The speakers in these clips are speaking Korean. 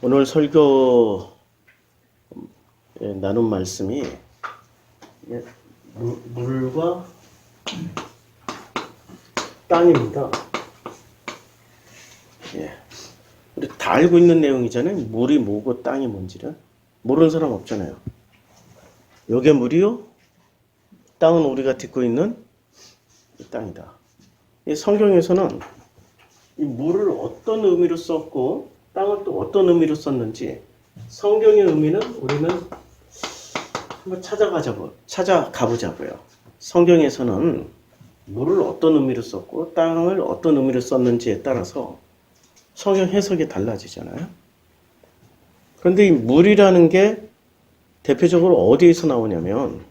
오늘 설교 나눈 말씀이 물과 땅입니다. 우리 다 알고 있는 내용이잖아요. 물이 뭐고 땅이 뭔지를. 모르는 사람 없잖아요. 요게 물이요? 땅은 우리가 딛고 있는 이 땅이다. 이 성경에서는 이 물을 어떤 의미로 썼고 땅을 또 어떤 의미로 썼는지 성경의 의미는 우리는 한번 찾아가보자고요. 성경에서는 물을 어떤 의미로 썼고 땅을 어떤 의미로 썼는지에 따라서 성경 해석이 달라지잖아요. 그런데 이 물이라는 게 대표적으로 어디에서 나오냐면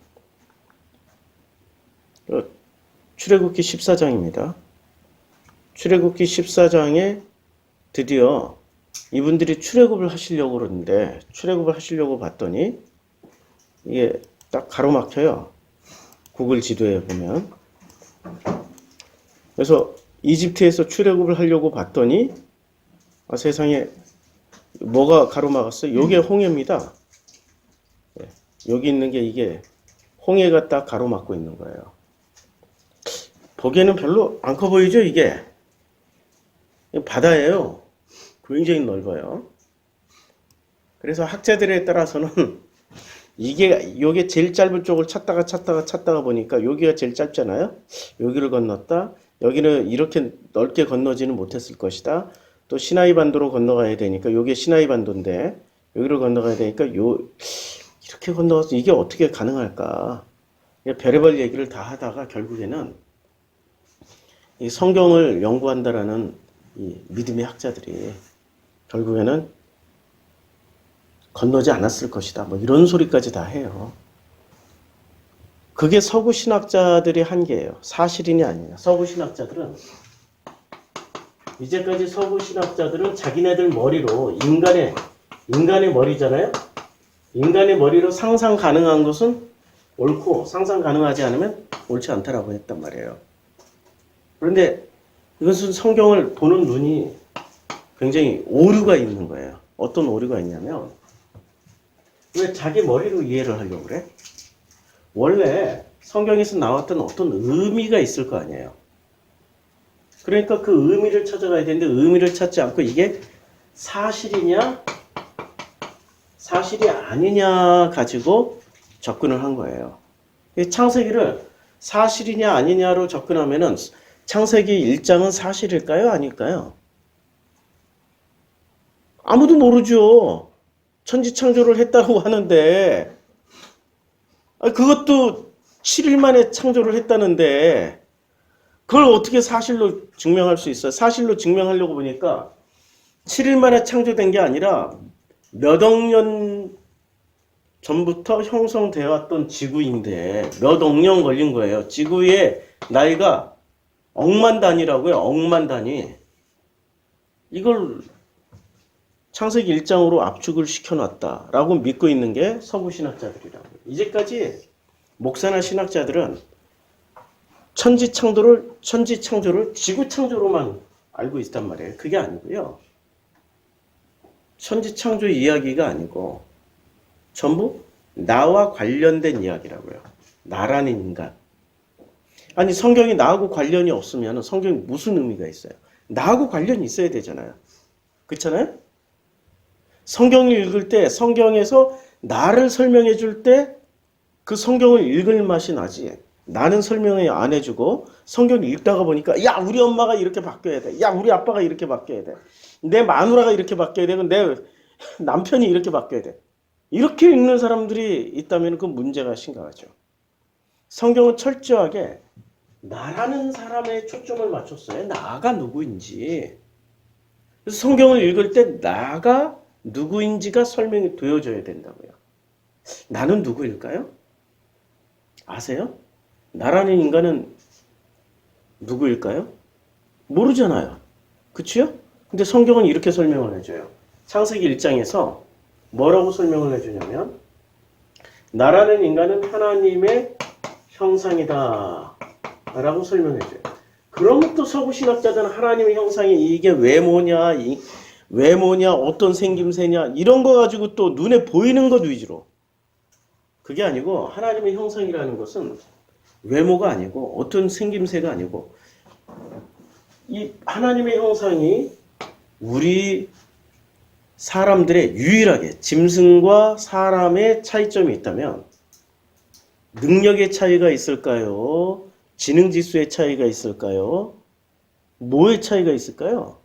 출애굽기 14장입니다. 출애굽기 14장에 드디어 이분들이 출애굽을 하시려고 그러는데 출애굽을 하시려고 봤더니 이게 딱 가로막혀요. 구글 지도에 보면. 그래서 이집트에서 출애굽을 하려고 봤더니 세상에 뭐가 가로막았어요? 요게 홍해입니다. 여기 있는 게 이게 홍해가 딱 가로막고 있는 거예요. 보기에는 별로 안 커 보이죠? 이게 바다예요. 굉장히 넓어요. 그래서 학자들에 따라서는 요게 제일 짧은 쪽을 찾다가 보니까 여기가 제일 짧잖아요. 여기를 건넜다. 여기는 이렇게 넓게 건너지는 못했을 것이다. 또 시나이 반도로 건너가야 되니까 요게 시나이 반도인데 여기를 건너가야 되니까 이렇게 건너가서 이게 어떻게 가능할까? 별의별 얘기를 다 하다가 결국에는 이 성경을 연구한다라는 이 믿음의 학자들이 결국에는 건너지 않았을 것이다. 뭐 이런 소리까지 다 해요. 그게 서구 신학자들의 한계예요. 사실이냐 아니냐. 서구 신학자들은 이제까지 서구 신학자들은 자기네들 머리로 인간의 머리잖아요. 인간의 머리로 상상 가능한 것은 옳고 상상 가능하지 않으면 옳지 않다라고 했단 말이에요. 그런데 이것은 성경을 보는 눈이 굉장히 오류가 있는 거예요. 어떤 오류가 있냐면 왜 자기 머리로 이해를 하려고 그래? 원래 성경에서 나왔던 어떤 의미가 있을 거 아니에요. 그러니까 그 의미를 찾아가야 되는데 의미를 찾지 않고 이게 사실이냐 사실이 아니냐 가지고 접근을 한 거예요. 창세기를 사실이냐 아니냐로 접근하면은 창세기 1장은 사실일까요? 아닐까요? 아무도 모르죠. 천지창조를 했다고 하는데 그것도 7일 만에 창조를 했다는데 그걸 어떻게 사실로 증명할 수 있어요? 사실로 증명하려고 보니까 7일 만에 창조된 게 아니라 몇 억 년 전부터 형성되어 왔던 지구인데 몇 억 년 걸린 거예요. 지구의 나이가 억만 단위라고요. 억만 단위. 이걸 창세기 1장으로 압축을 시켜놨다라고 믿고 있는 게 서구 신학자들이라고요. 이제까지 목사나 신학자들은 천지창조를 지구창조로만 알고 있단 말이에요. 그게 아니고요. 천지창조 이야기가 아니고 전부 나와 관련된 이야기라고요. 나라는 인간. 아니 성경이 나하고 관련이 없으면 성경이 무슨 의미가 있어요? 나하고 관련이 있어야 되잖아요. 그렇잖아요? 성경을 읽을 때 성경에서 나를 설명해 줄 때 그 성경을 읽을 맛이 나지. 나는 설명을 안 해주고 성경을 읽다가 보니까 야 우리 엄마가 이렇게 바뀌어야 돼. 야 우리 아빠가 이렇게 바뀌어야 돼. 내 마누라가 이렇게 바뀌어야 되고 내 남편이 이렇게 바뀌어야 돼. 이렇게 읽는 사람들이 있다면 그 문제가 심각하죠. 성경은 철저하게 나라는 사람의 초점을 맞췄어요. 나가 누구인지. 그래서 성경을 읽을 때 나가 누구인지가 설명이 되어져야 된다고요. 나는 누구일까요? 아세요? 나라는 인간은 누구일까요? 모르잖아요. 그치요? 근데 성경은 이렇게 설명을 해줘요. 창세기 1장에서 뭐라고 설명을 해주냐면 나라는 인간은 하나님의 형상이다 라고 설명해줘요. 그럼 또 서구 신학자들은 하나님의 형상이 이게 외모냐 외모냐, 어떤 생김새냐, 이런 거 가지고 또 눈에 보이는 것 위주로. 그게 아니고 하나님의 형상이라는 것은 외모가 아니고 어떤 생김새가 아니고 이 하나님의 형상이 우리 사람들의 유일하게 짐승과 사람의 차이점이 있다면 능력의 차이가 있을까요? 지능지수의 차이가 있을까요? 뭐의 차이가 있을까요?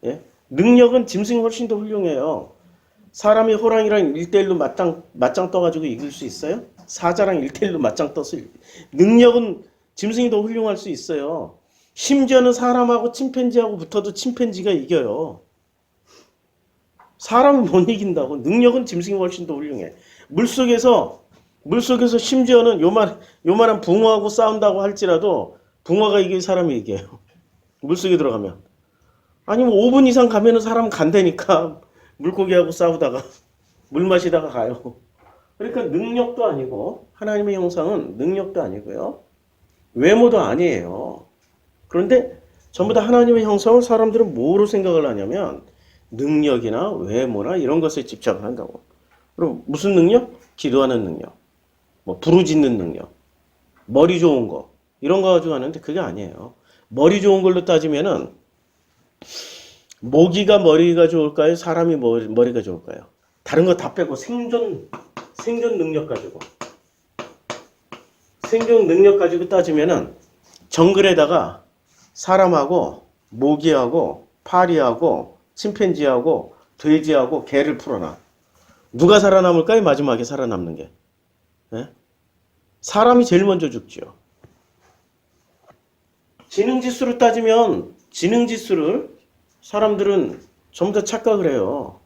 예? 능력은 짐승이 훨씬 더 훌륭해요. 사람이 호랑이랑 1대1로 맞짱 떠가지고 이길 수 있어요? 사자랑 1대1로 맞짱 떠서 능력은 짐승이 더 훌륭할 수 있어요. 심지어는 사람하고 침팬지하고 붙어도 침팬지가 이겨요. 사람은 못 이긴다고. 능력은 짐승이 훨씬 더 훌륭해. 물속에서 심지어는 요만한 붕어하고 싸운다고 할지라도 붕어가 이길 사람이 이겨요. 물속에 들어가면. 아니 뭐 5분 이상 가면은 사람 간다니까. 물고기하고 싸우다가 물 마시다가 가요. 그러니까 능력도 아니고 하나님의 형상은 능력도 아니고요. 외모도 아니에요. 그런데 전부 다 하나님의 형상을 사람들은 뭐로 생각을 하냐면 능력이나 외모나 이런 것에 집착을 한다고. 그럼 무슨 능력? 기도하는 능력. 뭐 부르짖는 능력. 머리 좋은 거. 이런 거 가지고 하는데 그게 아니에요. 머리 좋은 걸로 따지면은 모기가 머리가 좋을까요? 사람이 머리가 좋을까요? 다른 거 다 빼고 생존 능력 가지고. 생존 능력 가지고 따지면은 정글에다가 사람하고 모기하고 파리하고 침팬지하고 돼지하고 개를 풀어놔. 누가 살아남을까요? 마지막에 살아남는 게. 예? 사람이 제일 먼저 죽죠. 지능지수로 따지면 지능지수를 사람들은 전부 다 착각을 해요.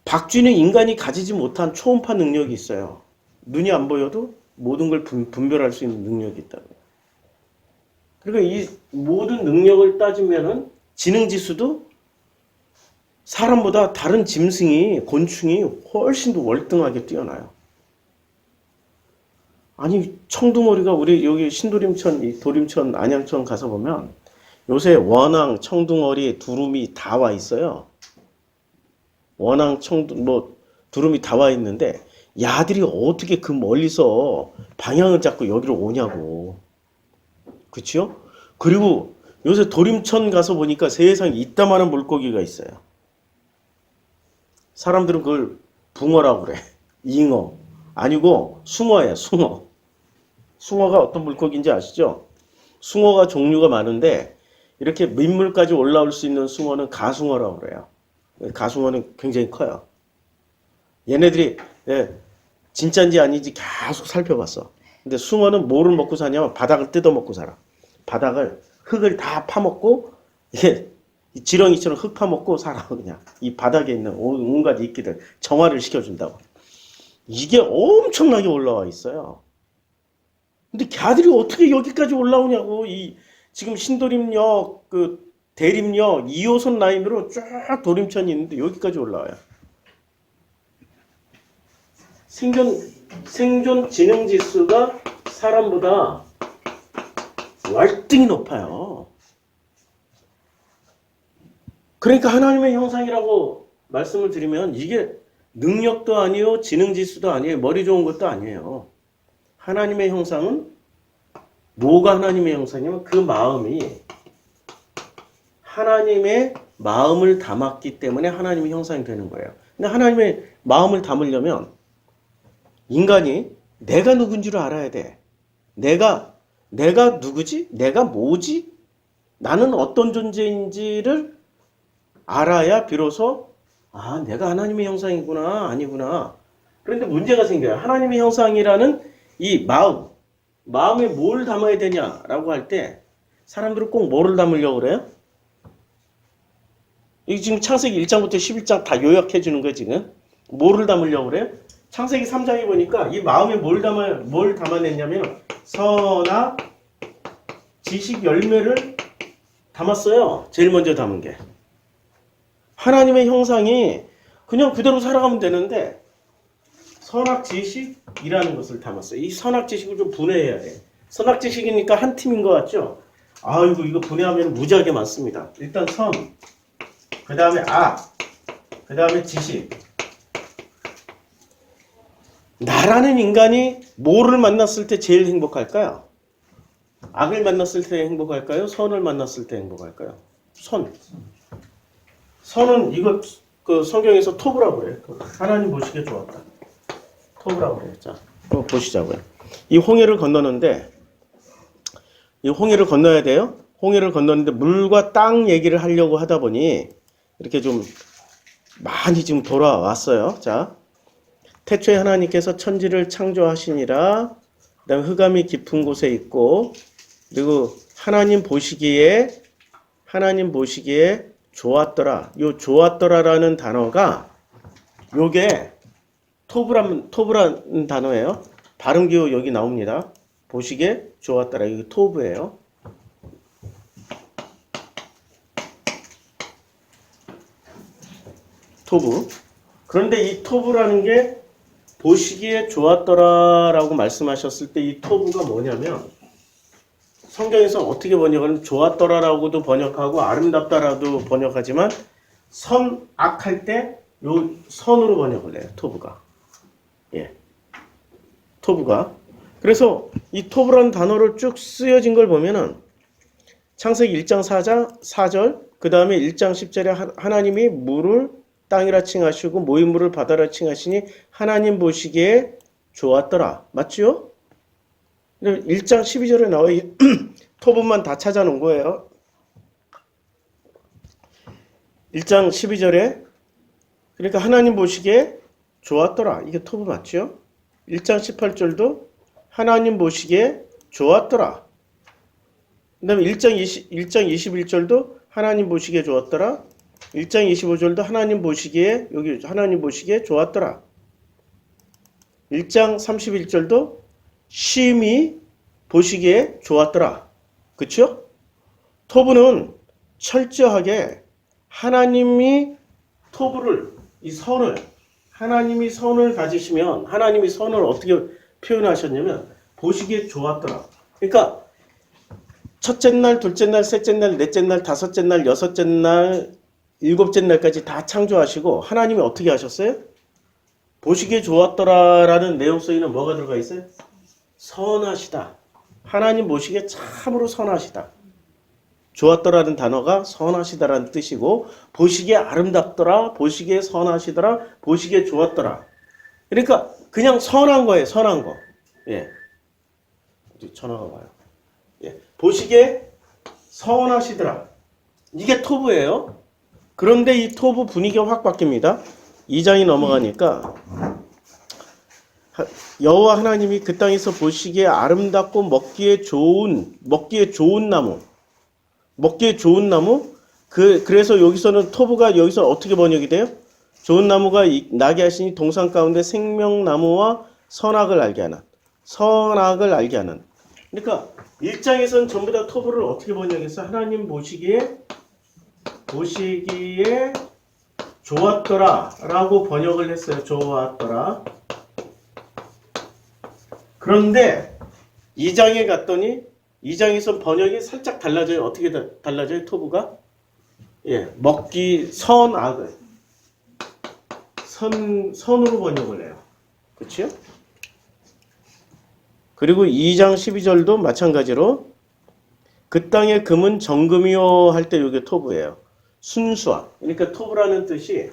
박쥐는 인간이 가지지 못한 초음파 능력이 있어요. 눈이 안 보여도 모든 걸 분별할 수 있는 능력이 있다고요. 그러니까 이 모든 능력을 따지면은 지능지수도 사람보다 다른 짐승이, 곤충이 훨씬 더 월등하게 뛰어나요. 아니, 청둥오리가 우리 여기 신도림천, 도림천, 안양천 가서 보면 요새 원앙, 청둥오리, 두루미 다 와 있어요. 원앙, 두루미 다 와 있는데 야들이 어떻게 그 멀리서 방향을 잡고 여기로 오냐고. 그치요? 그리고 요새 도림천 가서 보니까 세상에 이따만한 물고기가 있어요. 사람들은 그걸 붕어라고 그래. 잉어. 아니고 숭어예요, 숭어. 숭어가 어떤 물고기인지 아시죠? 숭어가 종류가 많은데 이렇게 민물까지 올라올 수 있는 숭어는 가숭어라고 그래요. 가숭어는 굉장히 커요. 얘네들이 진짜인지 아닌지 계속 살펴봤어. 근데 숭어는 뭐를 먹고 사냐면 바닥을 뜯어먹고 살아. 바닥을 흙을 다 파먹고 이게 지렁이처럼 흙 파먹고 살아. 그냥 이 바닥에 있는 온갖 이끼들 정화를 시켜준다고. 이게 엄청나게 올라와 있어요. 근데 걔들이 어떻게 여기까지 올라오냐고. 이 지금 신도림역, 그 대림역 2호선 라인으로 쫙 도림천이 있는데 여기까지 올라와요. 생존 지능 지수가 사람보다 월등히 높아요. 그러니까 하나님의 형상이라고 말씀을 드리면 이게 능력도 아니에요, 지능 지수도 아니에요, 머리 좋은 것도 아니에요. 하나님의 형상은 뭐가 하나님의 형상이냐면 그 마음이 하나님의 마음을 담았기 때문에 하나님의 형상이 되는 거예요. 근데 하나님의 마음을 담으려면 인간이 내가 누군지를 알아야 돼. 내가 누구지? 내가 뭐지? 나는 어떤 존재인지를 알아야 비로소 내가 하나님의 형상이구나, 아니구나. 그런데 문제가 생겨요. 하나님의 형상이라는 이 마음에 뭘 담아야 되냐라고 할 때 사람들은 꼭 뭐를 담으려고 그래요? 이 지금 창세기 1장부터 11장 다 요약해 주는 거예요, 지금. 뭐를 담으려고 그래요? 창세기 3장에 보니까 이 마음에 뭘 담아냈냐면 선악 지식 열매를 담았어요. 제일 먼저 담은 게. 하나님의 형상이 그냥 그대로 살아가면 되는데 선악 지식이라는 것을 담았어요. 이 선악 지식을 좀 분해해야 돼. 선악 지식이니까 한 팀인 것 같죠? 아이고, 이거 분해하면 무지하게 많습니다. 일단 선, 그 다음에 그 다음에 지식. 나라는 인간이 뭐를 만났을 때 제일 행복할까요? 악을 만났을 때 행복할까요? 선을 만났을 때 행복할까요? 선은 이거 그 성경에서 토브라고 해요. 하나님 보시기에 좋았다. 토브라고 해요. 자, 한번 보시자고요. 이 홍해를 건너는데 이 홍해를 건너야 돼요. 홍해를 건너는데 물과 땅 얘기를 하려고 하다 보니 이렇게 좀 많이 지금 돌아왔어요. 자, 태초에 하나님께서 천지를 창조하시니라. 그다음 흑암이 깊은 곳에 있고 그리고 하나님 보시기에 좋았더라. 요 좋았더라라는 단어가 요게 토브라는 단어예요. 발음 기호 여기 나옵니다. 보시기에 좋았더라. 이게 토브예요. 토브. 그런데 이 토브라는 게 보시기에 좋았더라라고 말씀하셨을 때 이 토브가 뭐냐면 성경에서 어떻게 번역하는 좋았더라라고도 번역하고 아름답다라도 번역하지만 선악할 때 요 선으로 번역을 해요. 토브가. 예. 토브가. 그래서 이 토브라는 단어를 쭉 쓰여진 걸 보면은 창세기 1장 4절 그 다음에 1장 10절에 하나님이 물을 땅이라 칭하시고 모인 물을 바다라 칭하시니 하나님 보시기에 좋았더라. 맞죠? 1장 12절에 나와 토브만 다 찾아놓은 거예요. 1장 12절에 그러니까 하나님 보시기에 좋았더라. 이게 토브 맞죠? 1장 18절도 하나님 보시기에 좋았더라. 그 다음에 1장 21절도 하나님 보시기에 좋았더라. 1장 25절도 하나님 보시기에 여기 하나님 보시기에 좋았더라. 1장 31절도 심히 보시기에 좋았더라. 그쵸? 토브는 철저하게 하나님이 토브를 이 선을 하나님이 선을 가지시면 하나님이 선을 어떻게 표현하셨냐면 보시기에 좋았더라. 그러니까 첫째 날, 둘째 날, 셋째 날, 넷째 날, 다섯째 날, 여섯째 날, 일곱째 날까지 다 창조하시고 하나님이 어떻게 하셨어요? 보시기에 좋았더라라는 내용 속에는 뭐가 들어가 있어요? 선하시다. 하나님 보시기에 참으로 선하시다. 좋았더라는 단어가 선하시다라는 뜻이고 보시기에 아름답더라, 보시기에 선하시더라, 보시기에 좋았더라. 그러니까 그냥 선한 거예요. 선한 거. 예. 전화가 와요. 예. 보시기에 선하시더라. 이게 토브예요. 그런데 이 토브 분위기가 확 바뀝니다. 2장이 넘어가니까 여호와 하나님이 그 땅에서 보시기에 아름답고 먹기에 좋은 나무 그래서 여기서는 토브가 여기서 어떻게 번역이 돼요? 좋은 나무가 나게 하시니 동산 가운데 생명나무와 선악을 알게 하는 그러니까 1장에서는 전부 다 토브를 어떻게 번역했어? 하나님 보시기에 좋았더라 라고 번역을 했어요. 좋았더라. 그런데 2장에 갔더니 2장에서 번역이 살짝 달라져요. 어떻게 달라져요? 토브가? 예, 먹기 선악을 선으로 번역을 해요. 그렇죠? 그리고 2장 12절도 마찬가지로 그 땅의 금은 정금이요 할 때 이게 토브예요. 순수한. 그러니까 토브라는 뜻이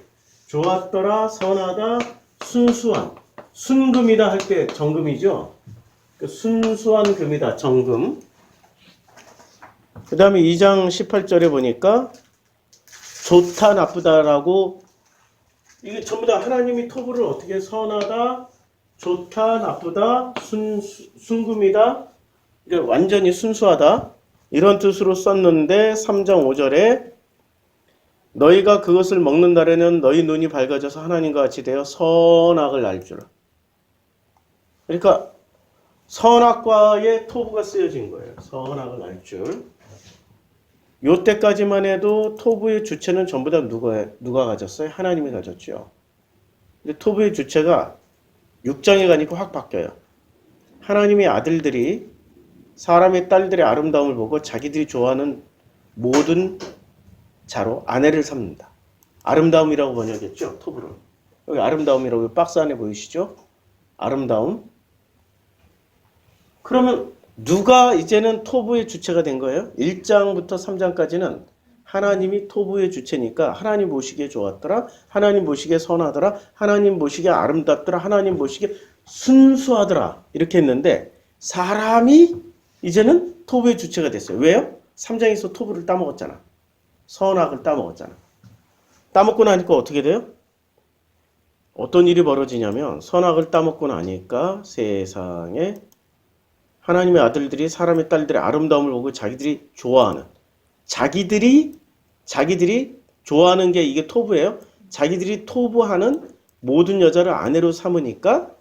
좋았더라, 선하다, 순수한. 순금이다 할 때 정금이죠. 순수한 금이다, 정금. 그 다음에 2장 18절에 보니까 좋다, 나쁘다라고 이게 전부 다 하나님이 토브를 어떻게 선하다, 좋다, 나쁘다, 순금이다, 그러니까 완전히 순수하다 이런 뜻으로 썼는데 3장 5절에 너희가 그것을 먹는 날에는 너희 눈이 밝아져서 하나님과 같이 되어 선악을 알 줄. 그러니까 선악과의 토브가 쓰여진 거예요. 선악을 알 줄. 요때까지만 해도 토브의 주체는 전부 다 누가 가졌어요? 하나님이 가졌죠. 근데 토브의 주체가 6장에 가니까 확 바뀌어요. 하나님의 아들들이 사람의 딸들의 아름다움을 보고 자기들이 좋아하는 모든 자로 아내를 삼는다. 아름다움이라고 번역했죠. 토브를. 여기 아름다움이라고 박스 안에 보이시죠? 아름다움. 그러면 누가 이제는 토부의 주체가 된 거예요? 1장부터 3장까지는 하나님이 토부의 주체니까 하나님 보시기에 좋았더라. 하나님 보시기에 선하더라. 하나님 보시기에 아름답더라. 하나님 보시기에 순수하더라. 이렇게 했는데 사람이 이제는 토부의 주체가 됐어요. 왜요? 3장에서 토부를 따먹었잖아. 선악을 따먹었잖아. 따먹고 나니까 어떻게 돼요? 어떤 일이 벌어지냐면 선악을 따먹고 나니까 세상에 하나님의 아들들이 사람의 딸들의 아름다움을 보고 자기들이 좋아하는 자기들이 좋아하는 게 이게 토부예요. 자기들이 토부하는 모든 여자를 아내로 삼으니까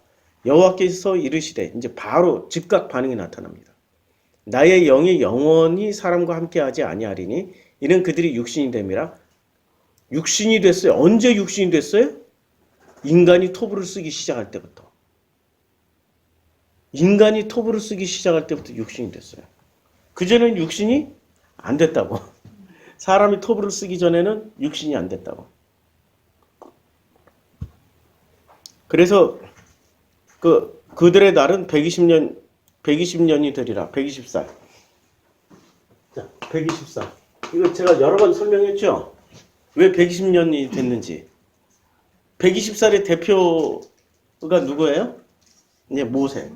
여호와께서 이르시되 이제 바로 즉각 반응이 나타납니다. 나의 영이 영원히 사람과 함께하지 아니하리니 이는 그들이 육신이 됨이라. 육신이 됐어요. 언제 육신이 됐어요? 인간이 토부를 쓰기 시작할 때부터. 인간이 토부를 쓰기 시작할 때부터 육신이 됐어요. 그전에는 육신이 안 됐다고. 사람이 토부를 쓰기 전에는 육신이 안 됐다고. 그래서 그들의 날은 120년이 되리라. 120살. 자, 120살. 이거 제가 여러 번 설명했죠? 왜 120년이 됐는지. 120살의 대표가 누구예요? 이제 모세.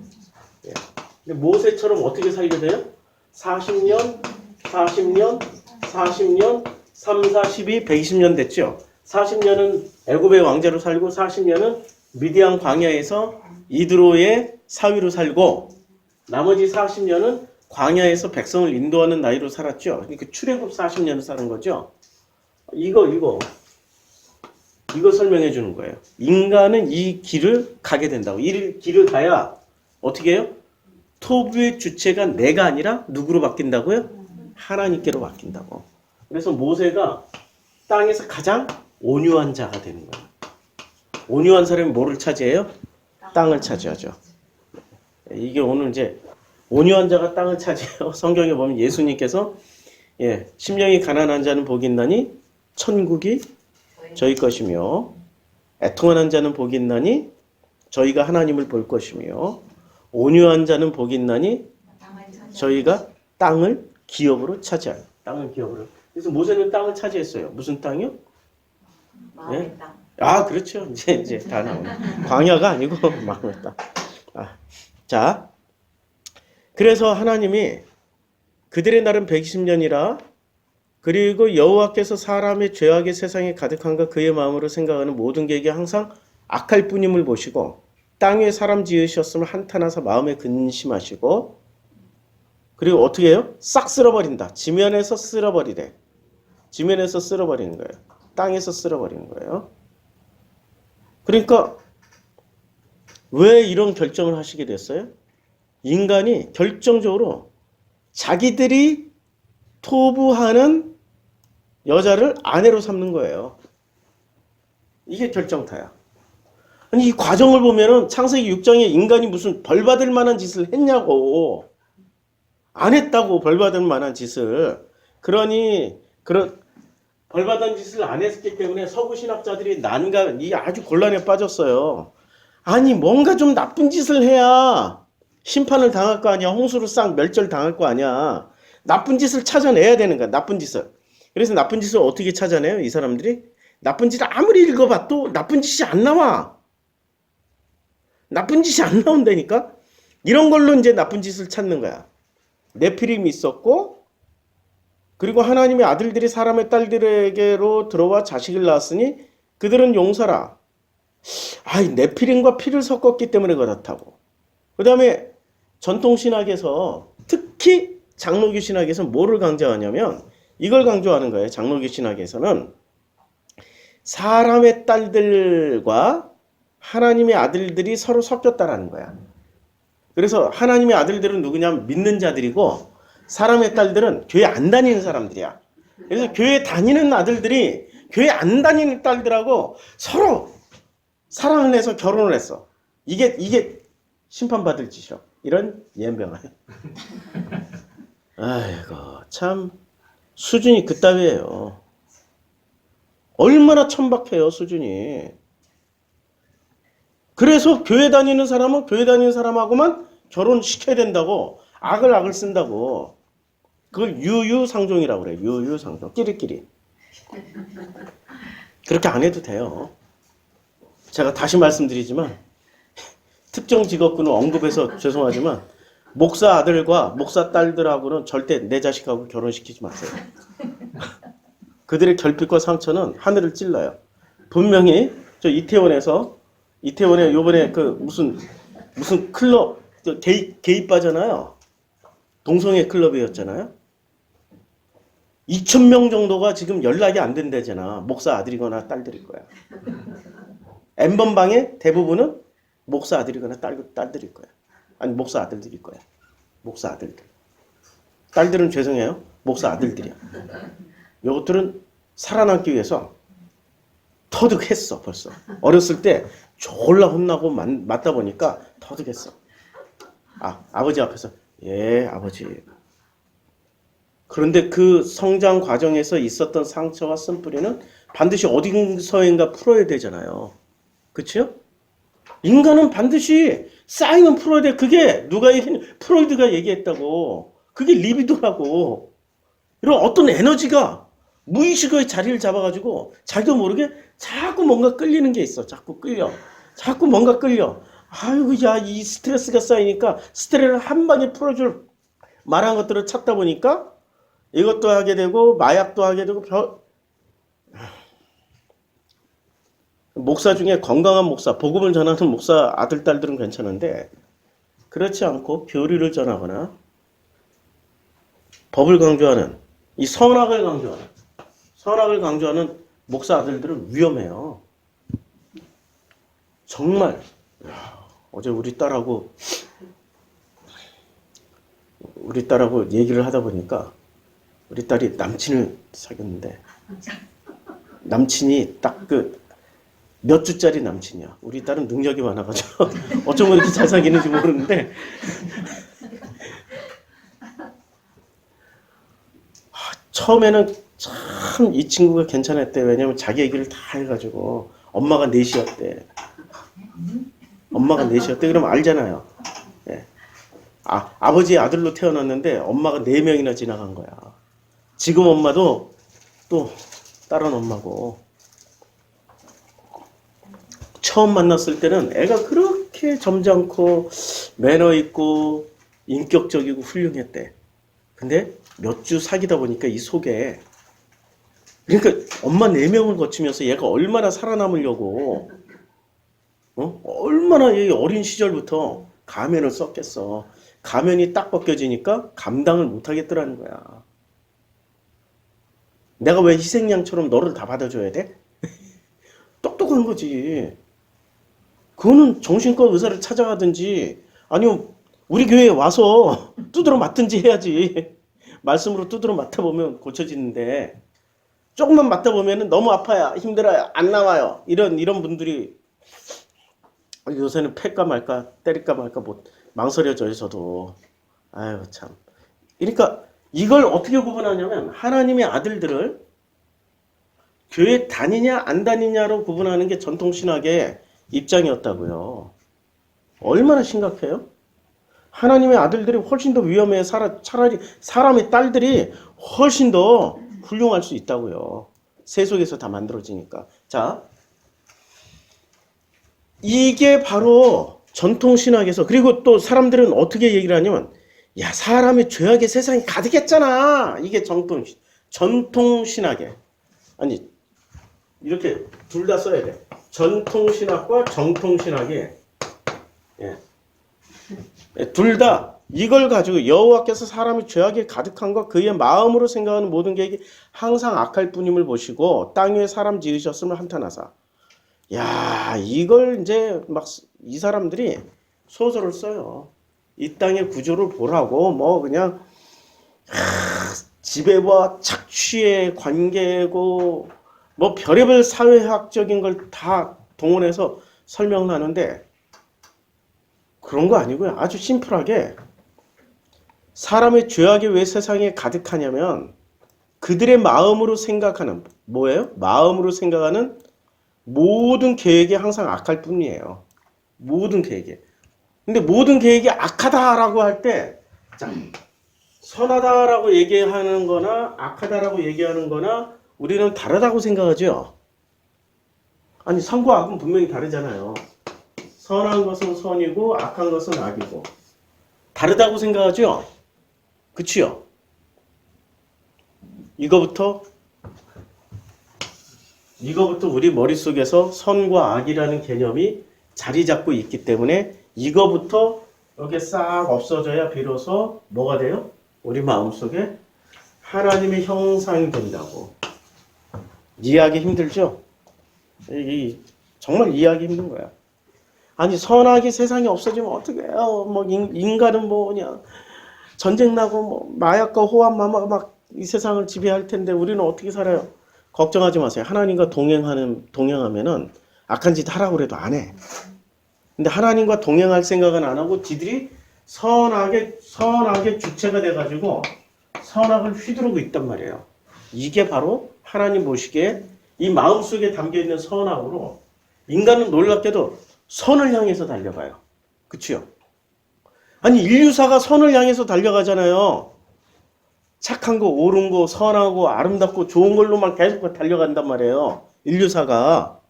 근데 모세처럼 어떻게 살게 돼요? 40년, 40년, 40년, 3, 4, 12, 120년 됐죠? 40년은 애굽의 왕자로 살고 40년은 미디안 광야에서 이드로의 사위로 살고 나머지 40년은 광야에서 백성을 인도하는 나이로 살았죠. 그러니까 출애굽 40년을 사는 거죠. 이거 설명해 주는 거예요. 인간은 이 길을 가게 된다고. 이 길을 가야 어떻게 해요? 토부의 주체가 내가 아니라 누구로 바뀐다고요? 하나님께로 바뀐다고. 그래서 모세가 땅에서 가장 온유한 자가 되는 거예요. 온유한 사람이 뭐를 차지해요? 땅을 차지하죠. 이게 오늘 이제 온유한 자가 땅을 차지해요. 성경에 보면 예수님께서 심령이 가난한 자는 복이 있나니 천국이 저희 것이며 애통한 자는 복이 있나니 저희가 하나님을 볼 것이며 온유한 자는 복이 있나니 저희가 땅을 기업으로 차지해요. 땅을 기업으로. 그래서 모세는 땅을 차지했어요. 무슨 땅이요? 마음의 땅. 아, 그렇죠. 이제 다 나오네. 광야가 아니고 마음의 땅. 자, 그래서 하나님이 그들의 날은 120년이라 그리고 여호와께서 사람의 죄악의 세상에 가득한가 그의 마음으로 생각하는 모든 계획이 항상 악할 뿐임을 보시고 땅 위에 사람 지으셨음을 한탄하사 마음에 근심하시고 그리고 어떻게 해요? 싹 쓸어버린다. 지면에서 쓸어버리래. 지면에서 쓸어버리는 거예요. 땅에서 쓸어버리는 거예요. 그러니까 왜 이런 결정을 하시게 됐어요? 인간이 결정적으로 자기들이 토부하는 여자를 아내로 삼는 거예요. 이게 결정타야. 아니, 이 과정을 보면은 창세기 6장에 인간이 무슨 벌 받을 만한 짓을 했냐고. 안 했다고, 벌 받을 만한 짓을. 그러니 벌 받은 짓을 안 했기 때문에 서구 신학자들이 이 아주 곤란에 빠졌어요. 아니, 뭔가 좀 나쁜 짓을 해야 심판을 당할 거 아니야. 홍수로 싹 멸절 당할 거 아니야. 나쁜 짓을 찾아내야 되는 거야. 나쁜 짓을. 그래서 나쁜 짓을 어떻게 찾아내요? 이 사람들이? 나쁜 짓을 아무리 읽어봐도 나쁜 짓이 안 나와. 나쁜 짓이 안 나온다니까? 이런 걸로 이제 나쁜 짓을 찾는 거야. 네피림이 있었고, 그리고 하나님의 아들들이 사람의 딸들에게로 들어와 자식을 낳았으니 그들은 용사라. 네피림과 피를 섞었기 때문에 그렇다고. 그 다음에 전통신학에서 특히 장로교 신학에서 뭐를 강조하냐면 이걸 강조하는 거예요. 장로교 신학에서는 사람의 딸들과 하나님의 아들들이 서로 섞였다라는 거야. 그래서 하나님의 아들들은 누구냐면 믿는 자들이고 사람의 딸들은 교회 안 다니는 사람들이야. 그래서 교회 다니는 아들들이 교회 안 다니는 딸들하고 서로 사랑을 해서 결혼을 했어. 이게 심판받을 짓이야. 이런 연병아. 아이고 참 수준이 그따위예요. 얼마나 천박해요 수준이. 그래서 교회 다니는 사람은 교회 다니는 사람하고만 결혼시켜야 된다고 악을 쓴다고. 그걸 유유상종이라고 그래요. 유유상종. 끼리끼리. 그렇게 안 해도 돼요. 제가 다시 말씀드리지만 특정 직업군을 언급해서 죄송하지만 목사 아들과 목사 딸들하고는 절대 내 자식하고 결혼시키지 마세요. 그들의 결핍과 상처는 하늘을 찔러요. 분명히 저 이태원에 요번에 그 무슨 클럽 게이바잖아요. 동성애 클럽이었잖아요. 2,000명 정도가 지금 연락이 안 된다잖아. 목사 아들이거나 딸들일 거야. N번방의 대부분은 목사 아들이거나 딸들일 거야. 아니 목사 아들들일 거야. 목사 아들들. 딸들은 죄송해요. 목사 아들들이야. 요것들은 살아남기 위해서 터득했어 벌써. 어렸을 때 졸라 혼나고 맞다 보니까 터득했어. 아버지 앞에서 예 아버지. 그런데 그 성장 과정에서 있었던 상처와 쓴뿌리는 반드시 어딘가에인가 풀어야 되잖아요. 그렇죠? 인간은 반드시 쌓이면 풀어야 돼. 그게 프로이드가 얘기했다고. 그게 리비도라고. 이런 어떤 에너지가 무의식의 자리를 잡아가지고 자기도 모르게 자꾸 뭔가 끌리는 게 있어. 자꾸 끌려. 자꾸 뭔가 끌려. 아이고 야 이 스트레스가 쌓이니까 스트레스를 한 방에 풀어줄 말한 것들을 찾다 보니까 이것도 하게 되고 마약도 하게 되고 목사 중에 건강한 목사, 복음을 전하는 목사 아들, 딸들은 괜찮은데 그렇지 않고 교리를 전하거나 법을 강조하는 이 선악을 강조하는 목사 아들들은 위험해요. 정말 어제 우리 딸하고 얘기를 하다 보니까 우리 딸이 남친을 사귀었는데 남친이 딱 몇 주짜리 남친이야. 우리 딸은 능력이 많아가지고 어쩌면 이렇게 잘 사귀는지 모르는데 처음에는 참 이 친구가 괜찮았대. 왜냐면 자기 얘기를 다 해가지고 엄마가 넷이었대. 그러면 알잖아요. 예. 아버지의 아들로 태어났는데 엄마가 4명이나 지나간 거야. 지금 엄마도 또 다른 엄마고. 처음 만났을 때는 애가 그렇게 점잖고 매너 있고 인격적이고 훌륭했대. 근데 몇 주 사귀다 보니까 이 속에 그러니까 엄마 4명을 거치면서 얘가 얼마나 살아남으려고 얼마나 이 어린 시절부터 가면을 썼겠어. 가면이 딱 벗겨지니까 감당을 못 하겠더라는 거야. 내가 왜 희생양처럼 너를 다 받아줘야 돼? 똑똑한 거지. 그거는 정신과 의사를 찾아가든지 아니면 우리 교회에 와서 두드러 맞든지 해야지. 말씀으로 두드러 맞아보면 고쳐지는데 조금만 맞아보면 너무 아파요. 힘들어요. 안 나와요. 이런 분들이 요새는 팰까 말까 때릴까 말까 못 망설여져요. 저도. 아유 참. 그러니까 이걸 어떻게 구분하냐면 하나님의 아들들을 교회 다니냐 안 다니냐로 구분하는 게 전통신학의 입장이었다고요. 얼마나 심각해요? 하나님의 아들들이 훨씬 더 위험해. 차라리 사람의 딸들이 훨씬 더 훌륭할 수 있다고요. 세속에서 다 만들어지니까. 자, 이게 바로 전통신학에서 그리고 또 사람들은 어떻게 얘기를 하냐면 야 사람이 죄악의 세상에 가득했잖아. 이게 전통신학에 아니 이렇게 둘 다 써야 돼. 전통신학과 정통신학에 둘 다 이걸 가지고 여호와께서 사람이 죄악에 가득함과 그의 마음으로 생각하는 모든 계획이 항상 악할 뿐임을 보시고 땅 위에 사람 지으셨음을 한탄하사. 야 이걸 이제 막 이 사람들이 소설을 써요. 이 땅의 구조를 보라고 뭐 그냥 지배와 착취의 관계고 뭐 별의별 사회학적인 걸 다 동원해서 설명을 하는데 그런 거 아니고요. 아주 심플하게 사람의 죄악이 왜 세상에 가득하냐면 그들의 마음으로 생각하는 뭐예요? 마음으로 생각하는 모든 계획이 항상 악할 뿐이에요. 모든 계획이. 근데 모든 계획이 악하다라고 할 때, 자, 선하다라고 얘기하는 거나 악하다라고 얘기하는 거나 우리는 다르다고 생각하죠. 아니, 선과 악은 분명히 다르잖아요. 선한 것은 선이고 악한 것은 악이고. 다르다고 생각하죠? 그치요? 이거부터 우리 머릿속에서 선과 악이라는 개념이 자리 잡고 있기 때문에 이거부터 이렇게 싹 없어져야 비로소 뭐가 돼요? 우리 마음속에 하나님의 형상이 된다고. 이해하기 힘들죠? 정말 이해하기 힘든 거야. 아니 선악이 세상에 없어지면 어떻게 해요? 뭐 인간은 뭐냐 전쟁 나고 뭐 마약과 호환마마 막 이 세상을 지배할 텐데 우리는 어떻게 살아요? 걱정하지 마세요. 하나님과 동행하면은 악한 짓 하라고 그래도 안 해. 근데 하나님과 동행할 생각은 안 하고 지들이 선악의 주체가 돼가지고 선악을 휘두르고 있단 말이에요. 이게 바로 하나님 보시기에 이 마음속에 담겨있는 선악으로 인간은 놀랍게도 선을 향해서 달려가요. 그치요? 아니 인류사가 선을 향해서 달려가잖아요. 착한 거, 옳은 거, 선하고 아름답고 좋은 걸로만 계속 달려간단 말이에요. 인류사가.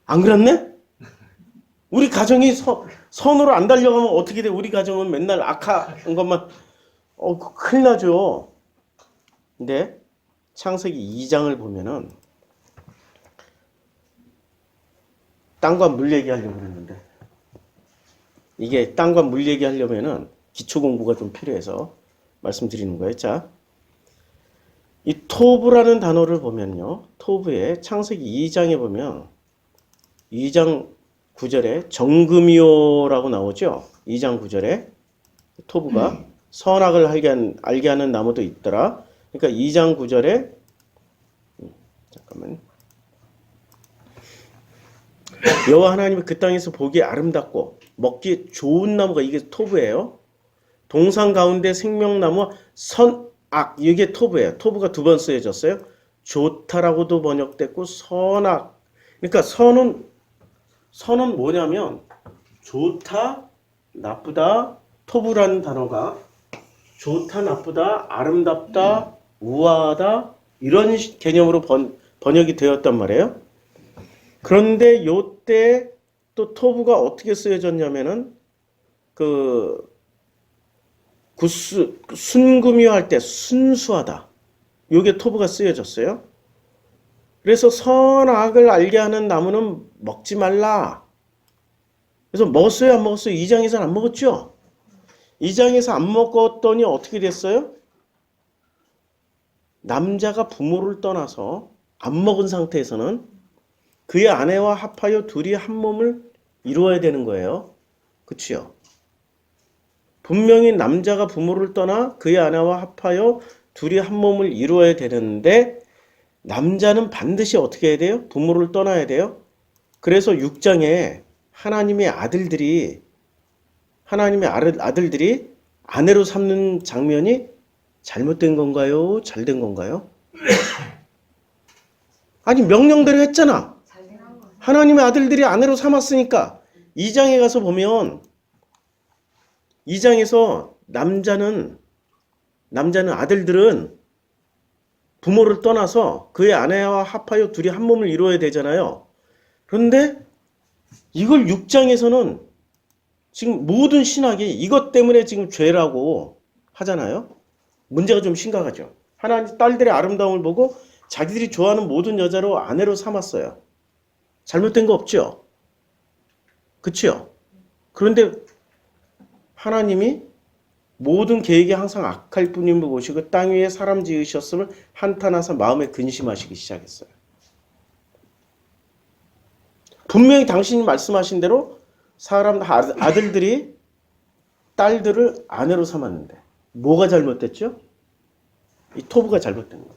안 그렇네? 우리 가정이 선으로 안 달려가면 어떻게 돼? 우리 가정은 맨날 악한 것만 큰일 나죠. 근데 창세기 2장을 보면은 땅과 물 얘기하려고 그랬는데 이게 땅과 물 얘기하려면은 기초 공부가 좀 필요해서 말씀드리는 거예요. 자, 이 토브라는 단어를 보면요. 토브의 창세기 2장에 보면 2장 9절에 정금이요라고 나오죠. 2장 9절에 토브가 선악을 알게 하는 나무도 있더라. 그러니까 2장 9절에 잠깐만. 여호와 하나님이 그 땅에서 보기에 아름답고 먹기에 좋은 나무가 이게 토브예요. 동산 가운데 생명나무와 선악 이게 토브예요. 토브가 두 번 쓰여졌어요. 좋다라고도 번역됐고 선악. 그러니까 선은 뭐냐면 좋다, 나쁘다. 토브라는 단어가 좋다, 나쁘다, 아름답다, 우아하다 이런 개념으로 번역이 되었단 말이에요. 그런데 요때 또 토브가 어떻게 쓰여졌냐면은 순금이요 할 때 순수하다. 요게 토브가 쓰여졌어요. 그래서 선악을 알게 하는 나무는 먹지 말라. 그래서 먹었어요, 안 먹었어요? 2장에서는 안 먹었죠? 2장에서 안 먹었더니 어떻게 됐어요? 남자가 부모를 떠나서 안 먹은 상태에서는 그의 아내와 합하여 둘이 한 몸을 이루어야 되는 거예요. 그치요? 분명히 남자가 부모를 떠나 그의 아내와 합하여 둘이 한 몸을 이루어야 되는데 남자는 반드시 어떻게 해야 돼요? 부모를 떠나야 돼요. 그래서 6장에 하나님의 아들들이 아내로 삼는 장면이 잘못된 건가요? 잘된 건가요? 아니 명령대로 했잖아. 하나님의 아들들이 아내로 삼았으니까 2장에 가서 보면 2장에서 남자는 아들들은 부모를 떠나서 그의 아내와 합하여 둘이 한 몸을 이루어야 되잖아요. 그런데 이걸 6장에서는 지금 모든 신학이 이것 때문에 지금 죄라고 하잖아요. 문제가 좀 심각하죠. 하나님 딸들의 아름다움을 보고 자기들이 좋아하는 모든 여자로 아내로 삼았어요. 잘못된 거 없죠? 그치요? 그런데 하나님이 모든 계획이 항상 악할 뿐임을 보시고 땅 위에 사람 지으셨음을 한탄하사 마음에 근심하시기 시작했어요. 분명히 당신이 말씀하신 대로 아들들이 딸들을 아내로 삼았는데 뭐가 잘못됐죠? 이 토브가 잘못된 거예요.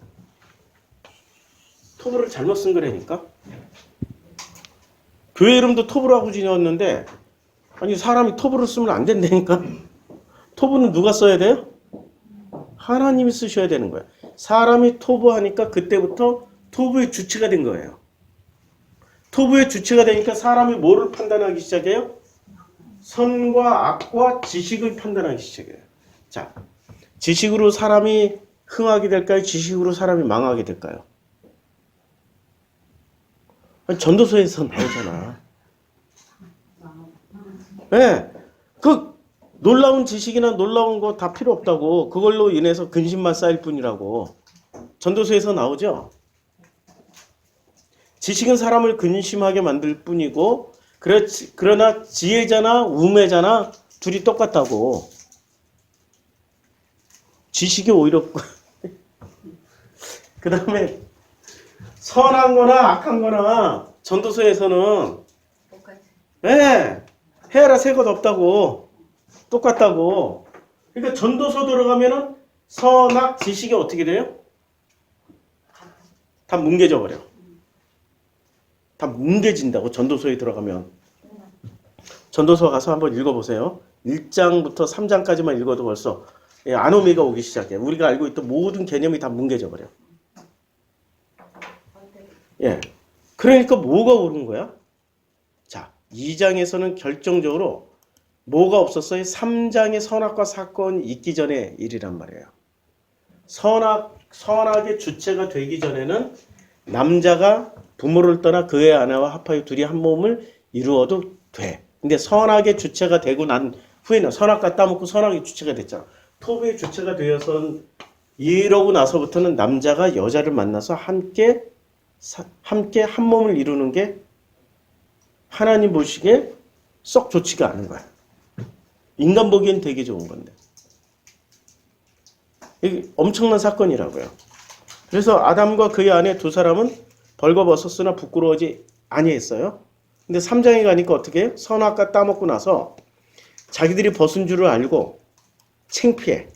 토브를 잘못 쓴 거라니까. 교회 이름도 토브라고 지었는데 아니 사람이 토브를 쓰면 안 된다니까. 토브는 누가 써야 돼요? 하나님이 쓰셔야 되는 거예요. 사람이 토브하니까 그때부터 토브의 주체가 된 거예요. 토브의 주체가 되니까 사람이 뭐를 판단하기 시작해요? 선과 악과 지식을 판단하기 시작해요. 자, 지식으로 사람이 흥하게 될까요? 지식으로 사람이 망하게 될까요? 아니, 전도서에서 나오잖아. 네, 그 놀라운 지식이나 놀라운 거 다 필요 없다고. 그걸로 인해서 근심만 쌓일 뿐이라고. 전도서에서 나오죠. 지식은 사람을 근심하게 만들 뿐이고, 그러나 지혜자나 우매자나 둘이 똑같다고. 지식이 오히려 그 다음에 선한 거나 악한 거나 전도서에서는 똑같이. 네, 해야라 새 것 없다고. 똑같다고. 그러니까 전도서 들어가면은 선악 지식이 어떻게 돼요? 다 뭉개져 버려. 다 뭉개진다고 전도서에 들어가면. 전도서 가서 한번 읽어보세요. 1장부터 3장까지만 읽어도 벌써 아노미가 오기 시작해. 우리가 알고 있던 모든 개념이 다 뭉개져 버려. 예. 그러니까 뭐가 옳은 거야? 자, 2장에서는 결정적으로 뭐가 없었어요? 3장의 선악과 사건이 있기 전의 일이란 말이에요. 선악의 주체가 되기 전에는 남자가 부모를 떠나 그의 아내와 합하여 둘이 한 몸을 이루어도 돼. 근데 선악의 주체가 되고 난 후에는 선악과 따먹고 선악의 주체가 됐잖아. 토부의 주체가 되어서 이러고 나서부터는 남자가 여자를 만나서 함께 한 몸을 이루는 게 하나님 보시기에 썩 좋지가 않은 거야. 인간 보기엔 되게 좋은 건데. 이게 엄청난 사건이라고요. 그래서 아담과 그의 아내 두 사람은 벌거벗었으나 부끄러워하지 아니했어요. 근데 3장에 가니까 어떻게 해요? 선악과 따먹고 나서 자기들이 벗은 줄을 알고 창피해.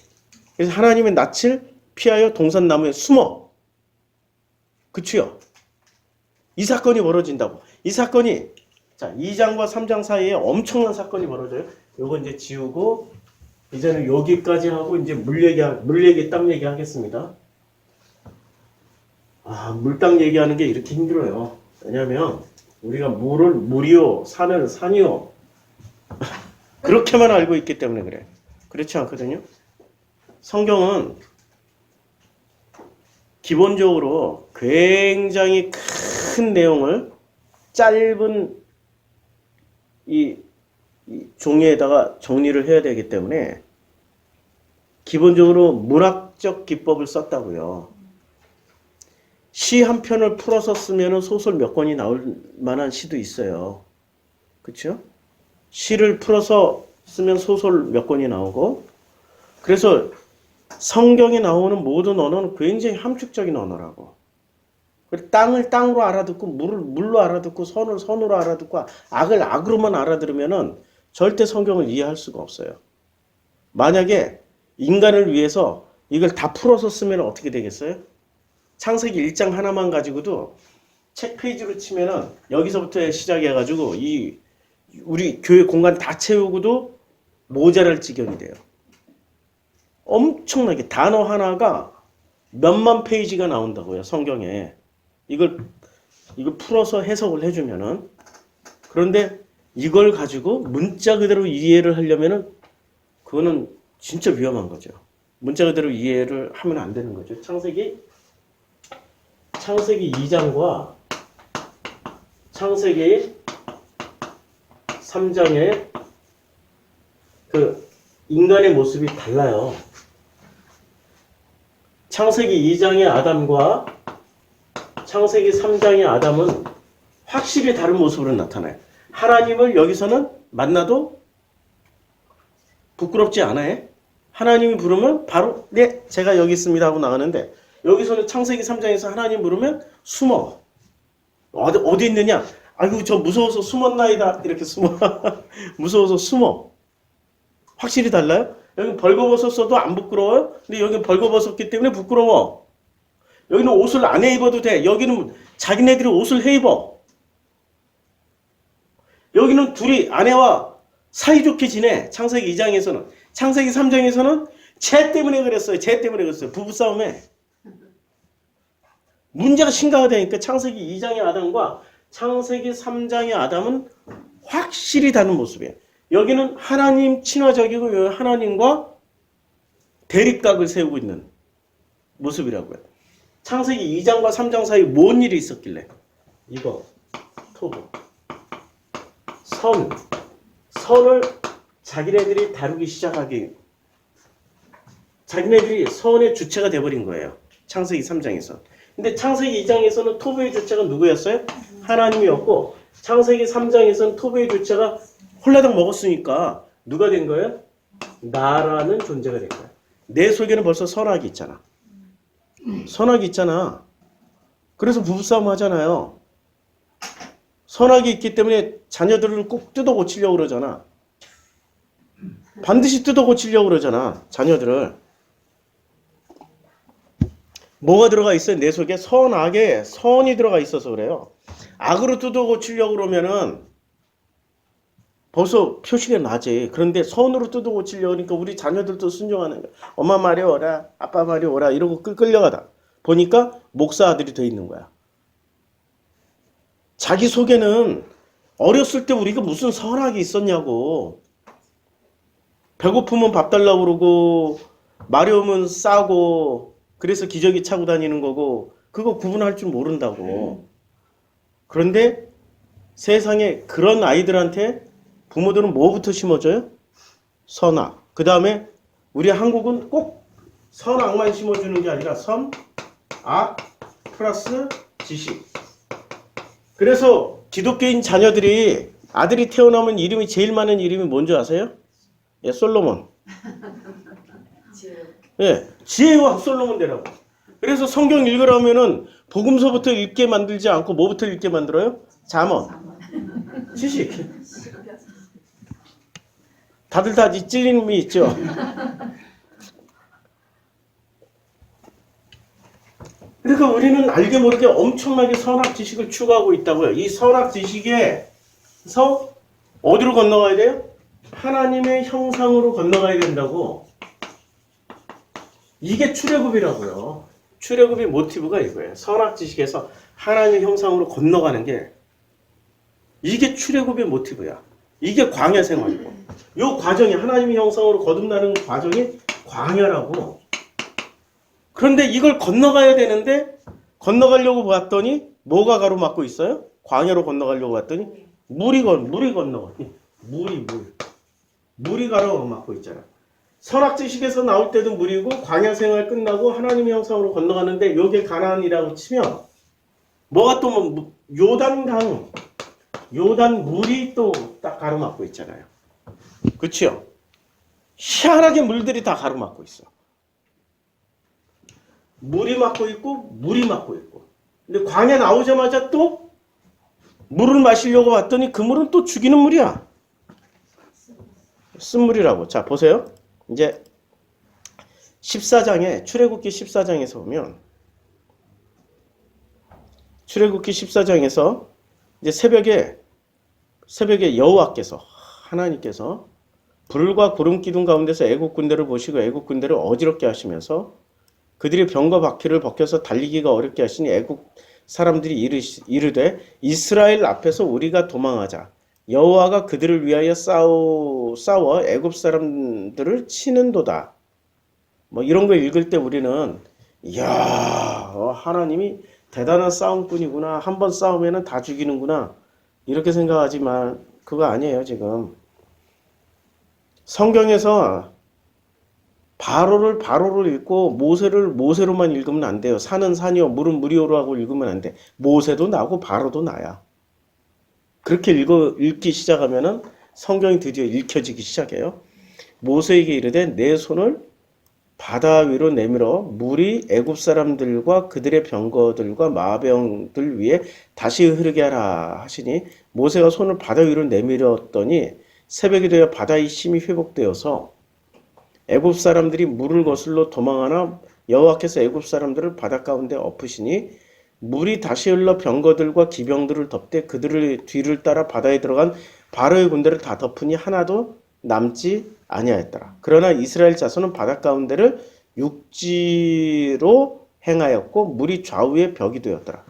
그래서 하나님의 낯을 피하여 동산나무에 숨어. 그치요? 이 사건이 벌어진다고. 이 사건이 자 2장과 3장 사이에 엄청난 사건이 벌어져요. 요거 이제 지우고 이제는 여기까지 하고 이제 물 얘기 땅 얘기 하겠습니다. 물땅 얘기하는 게 이렇게 힘들어요. 왜냐면 우리가 물이요, 산은 산이요. 그렇게만 알고 있기 때문에 그래. 그렇지 않거든요. 성경은 기본적으로 굉장히 큰 내용을 짧은 이 종이에다가 정리를 해야 되기 때문에 기본적으로 문학적 기법을 썼다고요. 시 한 편을 풀어서 쓰면 소설 몇 권이 나올 만한 시도 있어요. 그렇죠? 시를 풀어서 쓰면 소설 몇 권이 나오고, 그래서 성경에 나오는 모든 언어는 굉장히 함축적인 언어라고. 땅을 땅으로 알아듣고 물을 물로 알아듣고 선을 선으로 알아듣고 악을 악으로만 알아들으면은 절대 성경을 이해할 수가 없어요. 만약에 인간을 위해서 이걸 다 풀어서 쓰면 어떻게 되겠어요? 창세기 1장 하나만 가지고도 책 페이지로 치면은 여기서부터 시작해가지고 우리 교회 공간 다 채우고도 모자랄 지경이 돼요. 엄청나게 단어 하나가 몇만 페이지가 나온다고요, 성경에. 이걸 풀어서 해석을 해주면은. 그런데 이걸 가지고 문자 그대로 이해를 하려면은 그거는 진짜 위험한 거죠. 문자 그대로 이해를 하면 안 되는 거죠. 창세기 2장과 창세기 3장의 그 인간의 모습이 달라요. 창세기 2장의 아담과 창세기 3장의 아담은 확실히 다른 모습으로 나타나요. 하나님을 여기서는 만나도 부끄럽지 않아요. 하나님이 부르면 바로 네, 제가 여기 있습니다 하고 나가는데, 여기서는 창세기 3장에서 하나님 부르면 숨어. 어디 있느냐? 아이고 저 무서워서 숨었나이다. 이렇게 숨어. 무서워서 숨어. 확실히 달라요. 여기 벌거벗었어도 안 부끄러워요. 근데 여기 벌거벗었기 때문에 부끄러워. 여기는 옷을 안 해 입어도 돼. 여기는 자기네들이 옷을 해 입어. 여기는 둘이 아내와 사이좋게 지내. 창세기 2장에서는. 창세기 3장에서는 쟤 때문에 그랬어요. 쟤 때문에 그랬어요. 부부싸움에. 문제가 심각하다니까. 창세기 2장의 아담과 창세기 3장의 아담은 확실히 다른 모습이에요. 여기는 하나님 친화적이고 여기 하나님과 대립각을 세우고 있는 모습이라고요. 창세기 2장과 3장 사이 뭔 일이 있었길래? 이거 토부 선을 자기네들이 다루기 시작하기, 자기네들이 선의 주체가 돼버린 거예요. 창세기 3장에서. 근데 창세기 2장에서는 토부의 주체가 누구였어요? 하나님이었고, 창세기 3장에서는 토부의 주체가 홀라당 먹었으니까 누가 된 거예요? 나라는 존재가 된 거예요. 내 속에는 벌써 선악이 있잖아. 선악이 있잖아. 그래서 부부싸움 하잖아요. 선악이 있기 때문에 자녀들을 꼭 뜯어 고치려고 그러잖아. 반드시 뜯어 고치려고 그러잖아. 자녀들을. 뭐가 들어가 있어요? 내 속에 선악에 선이 들어가 있어서 그래요. 악으로 뜯어 고치려고 그러면은 벌써 표시가 나지. 그런데 선으로 뜯어 고치려고 하니까 우리 자녀들도 순종하는 거야. 엄마 말이 오라, 아빠 말이 오라 이러고 끌려가다 보니까 목사 아들이 돼 있는 거야. 자기 속에는 어렸을 때 우리가 무슨 선악이 있었냐고. 배고프면 밥 달라고 그러고 마려우면 싸고 그래서 기저귀 차고 다니는 거고 그거 구분할 줄 모른다고. 그런데 세상에 그런 아이들한테 부모들은 뭐부터 심어줘요? 선악. 그 다음에 우리 한국은 꼭 선악만 심어주는 게 아니라 선악 플러스 지식. 그래서 기독교인 자녀들이 아들이 태어나면 이름이 제일 많은 이름이 뭔지 아세요? 예, 솔로몬. 예, 지혜의 왕 솔로몬 되라고. 그래서 성경 읽으라면은 복음서부터 읽게 만들지 않고 뭐부터 읽게 만들어요? 잠언. 지식. 다들 다 찔림이 있죠. 그러니까 우리는 알게 모르게 엄청나게 선악 지식을 추구하고 있다고요. 이 선악 지식에서 어디로 건너가야 돼요? 하나님의 형상으로 건너가야 된다고. 이게 출애굽이라고요. 출애굽의 모티브가 이거예요. 선악 지식에서 하나님의 형상으로 건너가는 게 이게 출애굽의 모티브야. 이게 광야 생활이고. 이 과정이 하나님의 형상으로 거듭나는 과정이 광야라고. 그런데 이걸 건너가야 되는데 건너가려고 봤더니 뭐가 가로막고 있어요? 광야로 건너가려고 봤더니 물이 건너가. 물이 가로막고 있잖아. 선악지식에서 나올 때도 물이고 광야 생활 끝나고 하나님의 형상으로 건너가는데 요게 가나안이라고 치면 뭐가 또 요단강, 요단 물이 또 딱 가로막고 있잖아요. 그렇죠? 희한하게 물들이 다 가로막고 있어. 물이 막고 있고 물이 막고 있고. 근데 광야 나오자마자 또 물을 마시려고 봤더니 그 물은 또 죽이는 물이야. 쓴물이라고. 자, 보세요. 이제 14장에 출애굽기 14장에서 보면 출애굽기 14장에서 이제 새벽에 여호와께서 하나님께서 불과 구름 기둥 가운데서 애국 군대를 보시고 애국 군대를 어지럽게 하시면서 그들이 병과 바퀴를 벗겨서 달리기가 어렵게 하시니 애국 사람들이 이르되 이스라엘 앞에서 우리가 도망하자. 여호와가 그들을 위하여 싸워 애굽 사람들을 치는도다. 뭐 이런 거 읽을 때 우리는 이야, 하나님이 대단한 싸움꾼이구나. 한 번 싸우면은 다 죽이는구나. 이렇게 생각하지만 그거 아니에요, 지금. 성경에서 바로를 읽고 모세로만 읽으면 안 돼요. 산은 산이요, 물은 물이요로 하고 읽으면 안 돼. 모세도 나고 바로도 나야. 그렇게 읽기 시작하면은 성경이 드디어 읽혀지기 시작해요. 모세에게 이르되 내 손을 바다 위로 내밀어 물이 애굽 사람들과 그들의 병거들과 마병들 위에 다시 흐르게 하라 하시니 모세가 손을 바다 위로 내밀었더니 새벽이 되어 바다의 힘이 회복되어서 애굽 사람들이 물을 거슬러 도망하나 여호와께서 애굽 사람들을 바다 가운데 엎으시니 물이 다시 흘러 병거들과 기병들을 덮되 그들의 뒤를 따라 바다에 들어간 바로의 군대를 다 덮으니 하나도 남지 아니하였더라. 그러나 이스라엘 자손은 바다 가운데를 육지로 행하였고 물이 좌우에 벽이 되었더라.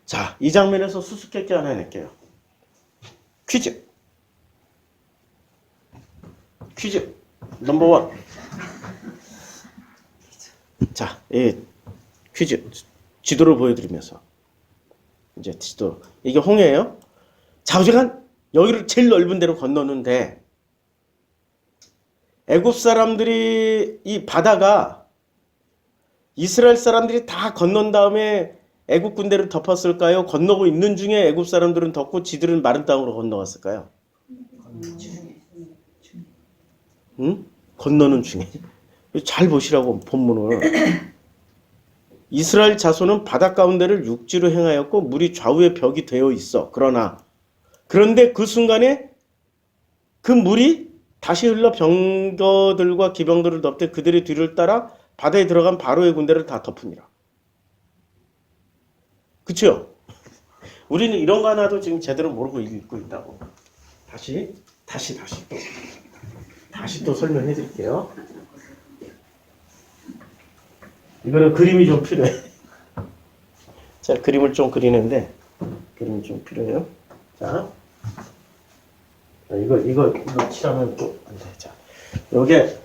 자, 이 장면에서 수수께끼 하나 낼게요. 퀴즈. 퀴즈. 넘버 원. 자, 이 퀴즈. 지도를 보여드리면서. 이제 지도. 이게 홍해예요. 좌우지간 여기를 제일 넓은 데로 건너는데 애굽 사람들이 이 바다가 이스라엘 사람들이 다 건넌 다음에 애굽 군대를 덮었을까요? 건너고 있는 중에 애굽 사람들은 덮고 지들은 마른 땅으로 건너갔을까요? 응? 건너는 중에. 잘 보시라고 본문을. 이스라엘 자손은 바다 가운데를 육지로 행하였고 물이 좌우에 벽이 되어 있어. 그런데 그 순간에 그 물이 다시 흘러 병거들과 기병들을 덮되 그들의 뒤를 따라 바다에 들어간 바로의 군대를 다 덮으니라. 그쵸? 우리는 이런 거 하나도 지금 제대로 모르고 읽고 있다고. 다시 또 설명해 드릴게요. 이거는 그림이 좀 필요해. 자, 그림을 좀 그리는데 그림이 좀 필요해요. 자, 이거 칠하면 또 안 돼. 자, 요게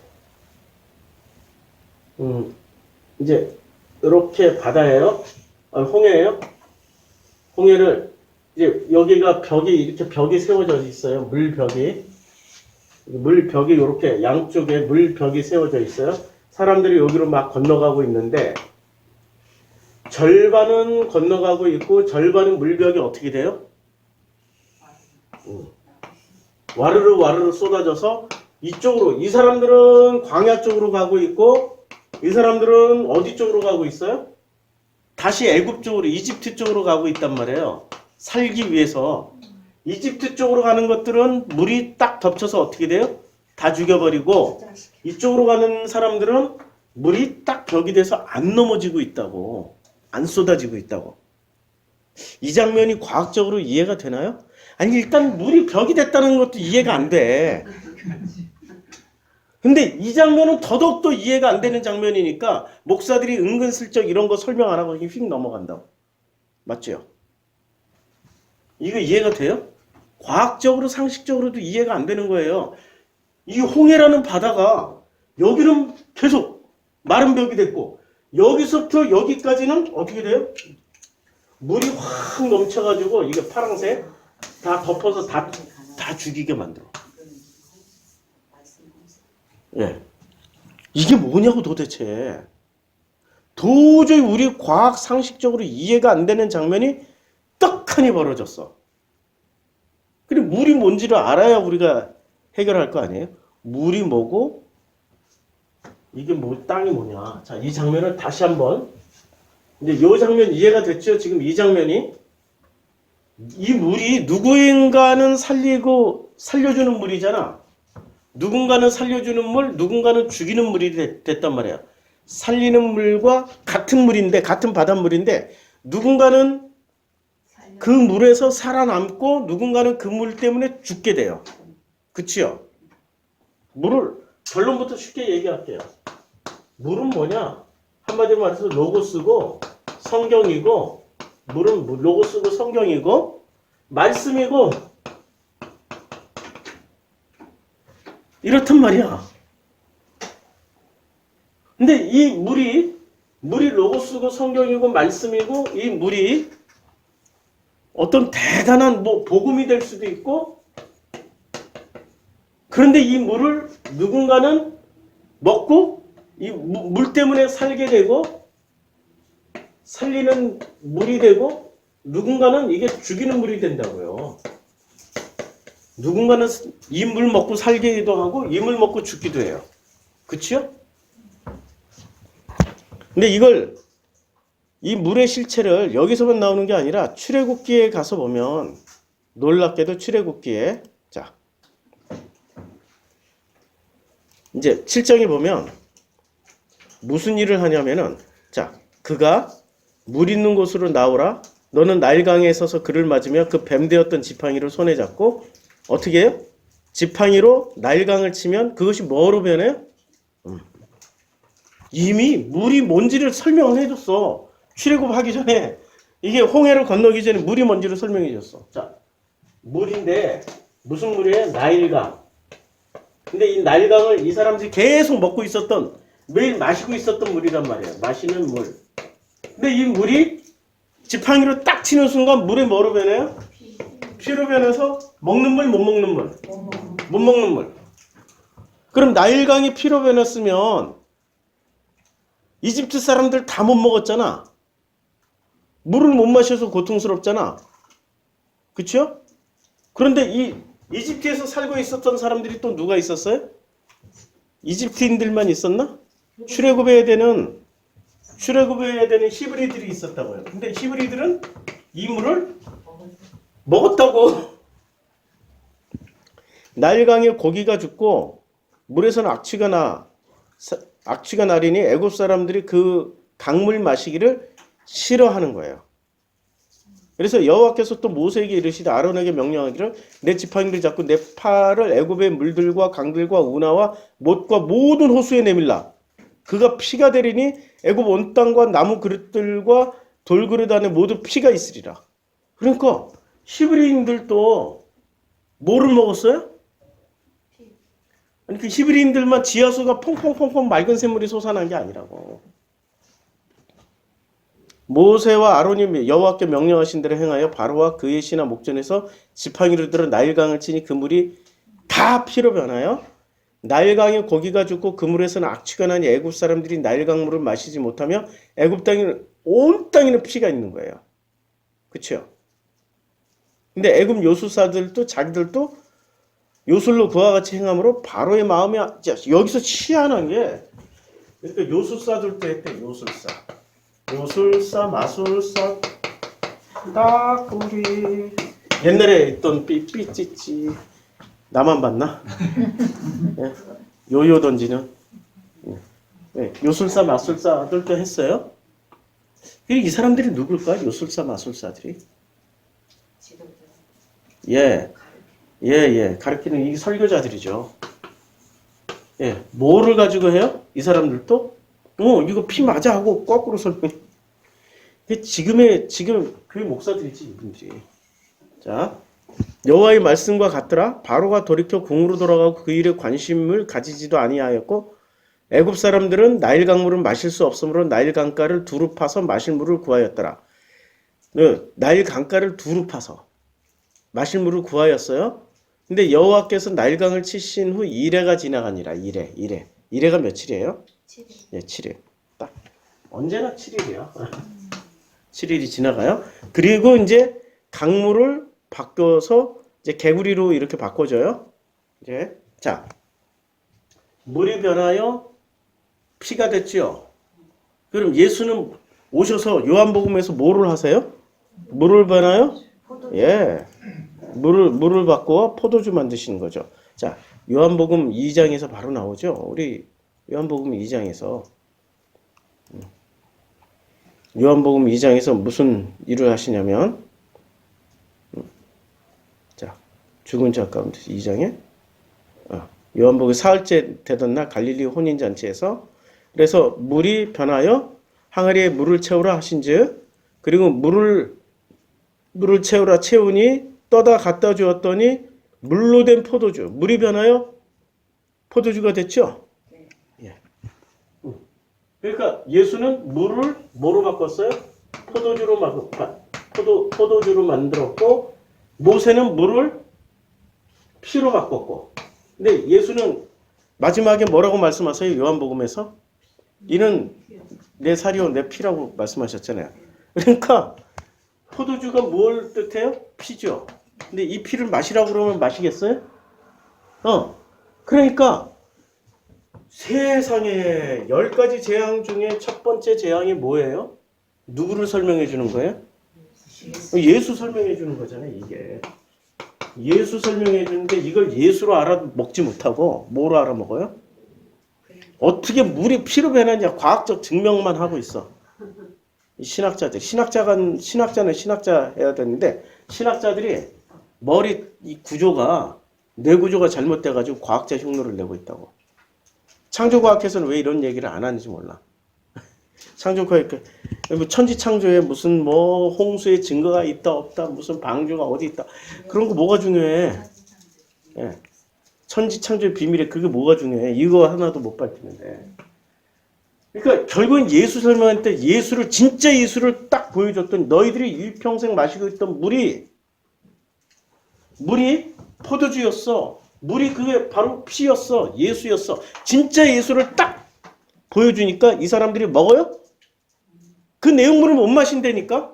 이제 이렇게 바다예요. 홍해예요. 홍해를 이제 여기가 벽이 세워져 있어요. 물벽이 이렇게 양쪽에 물벽이 세워져 있어요. 사람들이 여기로 막 건너가고 있는데 절반은 건너가고 있고 절반은 물벽이 어떻게 돼요? 와르르 쏟아져서 이쪽으로, 이 사람들은 광야 쪽으로 가고 있고 이 사람들은 어디 쪽으로 가고 있어요? 다시 애굽 쪽으로, 이집트 쪽으로 가고 있단 말이에요. 살기 위해서. 이집트 쪽으로 가는 것들은 물이 딱 덮쳐서 어떻게 돼요? 다 죽여버리고 이쪽으로 가는 사람들은 물이 딱 벽이 돼서 안 넘어지고 있다고. 안 쏟아지고 있다고. 이 장면이 과학적으로 이해가 되나요? 아니, 일단 물이 벽이 됐다는 것도 이해가 안 돼. 근데 이 장면은 더더욱더 이해가 안 되는 장면이니까 목사들이 은근슬쩍 이런 거 설명 안 하고 휙 넘어간다고. 맞죠? 이거 이해가 돼요? 과학적으로 상식적으로도 이해가 안 되는 거예요. 이 홍해라는 바다가 여기는 계속 마른 벽이 됐고 여기서부터 여기까지는 어떻게 돼요? 물이 확 넘쳐가지고 이게 파란색 다 덮어서 다 죽이게 만들어. 예. 이게 뭐냐고 도대체. 도저히 우리 과학 상식적으로 이해가 안 되는 장면이 떡하니 벌어졌어. 근데 물이 뭔지를 알아야 우리가 해결할 거 아니에요? 물이 뭐고 이게 뭐 땅이 뭐냐. 자, 이 장면을 다시 한번 이제 이 장면 이해가 됐죠? 지금 이 장면이 이 물이 누구인가는 살려주는 물이잖아. 누군가는 살려주는 물, 누군가는 죽이는 물이 됐단 말이야. 살리는 물과 같은 물인데, 같은 바닷물인데 누군가는 그 물에서 살아남고 누군가는 그 물 때문에 죽게 돼요. 그치요? 물을 결론부터 쉽게 얘기할게요. 물은 뭐냐? 한마디로 말해서 로고스고 성경이고, 물은 로고스고 성경이고 말씀이고 이렇단 말이야. 근데 이 물이 로고스고 성경이고 말씀이고 이 물이 어떤 대단한 복음이 될 수도 있고, 그런데 이 물을 누군가는 먹고 이 물 때문에 살게 되고 살리는 물이 되고 누군가는 이게 죽이는 물이 된다고요. 누군가는 이 물 먹고 살기도 하고 이 물 먹고 죽기도 해요. 그치요? 근데 이 물의 실체를 여기서만 나오는 게 아니라 출애굽기에 가서 보면 놀랍게도 출애굽기에 자 이제 7장에 보면 무슨 일을 하냐면은 자 그가 물 있는 곳으로 나오라 너는 나일강에 서서 그를 맞으며 그 뱀 되었던 지팡이를 손에 잡고 어떻게 해요? 지팡이로 나일강을 치면 그것이 뭐로 변해요? 이미 물이 뭔지를 설명을 해줬어. 출애굽하기 전에 이게 홍해를 건너기 전에 물이 뭔지를 설명해 줬어. 자, 물인데 무슨 물이에요? 나일강. 근데 이 나일강을 이 사람들이 계속 먹고 있었던, 매일 마시고 있었던 물이란 말이에요. 마시는 물. 근데 이 물이 지팡이로 딱 치는 순간 물이 뭐로 변해요? 피로 변해서 먹는 물, 못 먹는 물? 못 먹는 물. 그럼 나일강이 피로 변했으면 이집트 사람들 다 못 먹었잖아. 물을 못 마셔서 고통스럽잖아. 그쵸? 그런데 이 이집트에서 살고 있었던 사람들이 또 누가 있었어요? 이집트인들만 있었나? 출애굽해야 되는 히브리들이 있었다고요. 근데 히브리들은 이 물을 먹었다고. 나일강에 고기가 죽고 물에서는 악취가 나리니 애굽 사람들이 그 강물 마시기를 싫어하는 거예요. 그래서 여호와께서 또 모세에게 이르시되 아론에게 명령하기를 내 지팡이를 잡고 내 팔을 애굽의 물들과 강들과 운하와 못과 모든 호수에 내밀라. 그가 피가 되리니 애굽 온 땅과 나무 그릇들과 돌그릇 안에 모두 피가 있으리라. 그러니까 히브리인들도 뭐를 먹었어요? 아니 그 히브리인들만 지하수가 퐁퐁퐁퐁 맑은 샘물이 솟아난 게 아니라고. 모세와 아론이 여호와께 명령하신 대로 행하여 바로와 그의 신하 목전에서 지팡이를 들어 나일강을 치니 그 물이 다 피로 변하여 나일강에 고기가 죽고 그 물에서는 악취가 나니 애굽 사람들이 나일강 물을 마시지 못하며 애굽 땅에는 온 땅에는 피가 있는 거예요. 그렇죠? 근데 애굽 요술사들도 자기들도 요술로 그와 같이 행함으로 바로의 마음이 여기서 희한한 게 그러니까 요술사들도 했대. 요술사, 마술사, 따꾸리. 옛날에 있던 삐삐찌찌. 나만 봤나? 네. 요요 던지는. 네. 요술사, 마술사들도 했어요. 이 사람들이 누굴까? 요술사, 마술사들이. 예. 가르치는 이 설교자들이죠. 예. 뭐를 가지고 해요? 이 사람들도? 이거 피 맞아 하고 거꾸로 설명해. 지금 교회 목사들이지, 이분들이. 자, 여호와의 말씀과 같더라. 바로가 돌이켜 궁으로 돌아가고 그 일에 관심을 가지지도 아니하였고 애굽 사람들은 나일 강물을 마실 수 없으므로 나일 강가를 두루 파서 마실 물을 구하였더라. 나일 강가를 두루 파서 마실 물을 구하였어요. 근데 여호와께서 나일 강을 치신 후 이레가 지나가니라. 이레가 며칠이에요? 7일. 예, 7일. 딱 언제나 7일이야. 7일이 지나가요. 그리고 이제 강물을 바꿔서 이제 개구리로 이렇게 바꿔줘요. 이제 자, 물이 변하여 피가 됐죠. 그럼 예수는 오셔서 요한복음에서 뭐를 하세요? 물을 변하여? 예. 물을 바꾸어 포도주 만드시는 거죠. 자, 요한복음 2장에서 바로 나오죠. 우리 요한복음 2장에서 무슨 일을 하시냐면 자, 죽은 자 가운데 2장에 요한복음 사흘째 되던 날 갈릴리 혼인잔치에서 그래서 물이 변하여 항아리에 물을 채우라 하신즉 그리고 물을 채우라 채우니 떠다 갖다 주었더니 물로 된 포도주 물이 변하여 포도주가 됐죠. 예. 그러니까 예수는 물을 뭐로 바꿨어요? 포도주로 만들었고 모세는 물을 피로 바꿨고 근데 예수는 마지막에 뭐라고 말씀하세요? 요한복음에서 이는 내 살이요 내 피라고 말씀하셨잖아요. 그러니까 포도주가 뭘 뜻해요? 피죠. 근데 이 피를 마시라고 그러면 마시겠어요? 그러니까 세상에 10가지 재앙 중에 첫 번째 재앙이 뭐예요? 누구를 설명해 주는 거예요? 예수 설명해 주는 거잖아요, 이게. 예수 설명해 주는데 이걸 예수로 알아먹지 못하고 뭐로 알아먹어요? 어떻게 물이 피로 변하냐 과학적 증명만 하고 있어. 이 신학자는 신학자 해야 되는데 신학자들이 머리 이 구조가 뇌 구조가 잘못돼가지고 과학자 흉노를 내고 있다고. 창조과학에서는 왜 이런 얘기를 안 하는지 몰라. 창조과학 뭐 천지창조에 무슨 뭐 홍수의 증거가 있다 없다 무슨 방주가 어디 있다 그런 거 뭐가 중요해? 예. 천지창조의 비밀에 그게 뭐가 중요해? 이거 하나도 못 밝히는데. 그러니까 결국은 예수 설명할 때 예수를 진짜 예수를 딱 보여줬던 너희들이 일평생 마시고 있던 물이 포도주였어. 물이 그게 바로 피였어. 예수였어. 진짜 예수를 딱 보여주니까 이 사람들이 먹어요? 그 내용물을 못 마신다니까?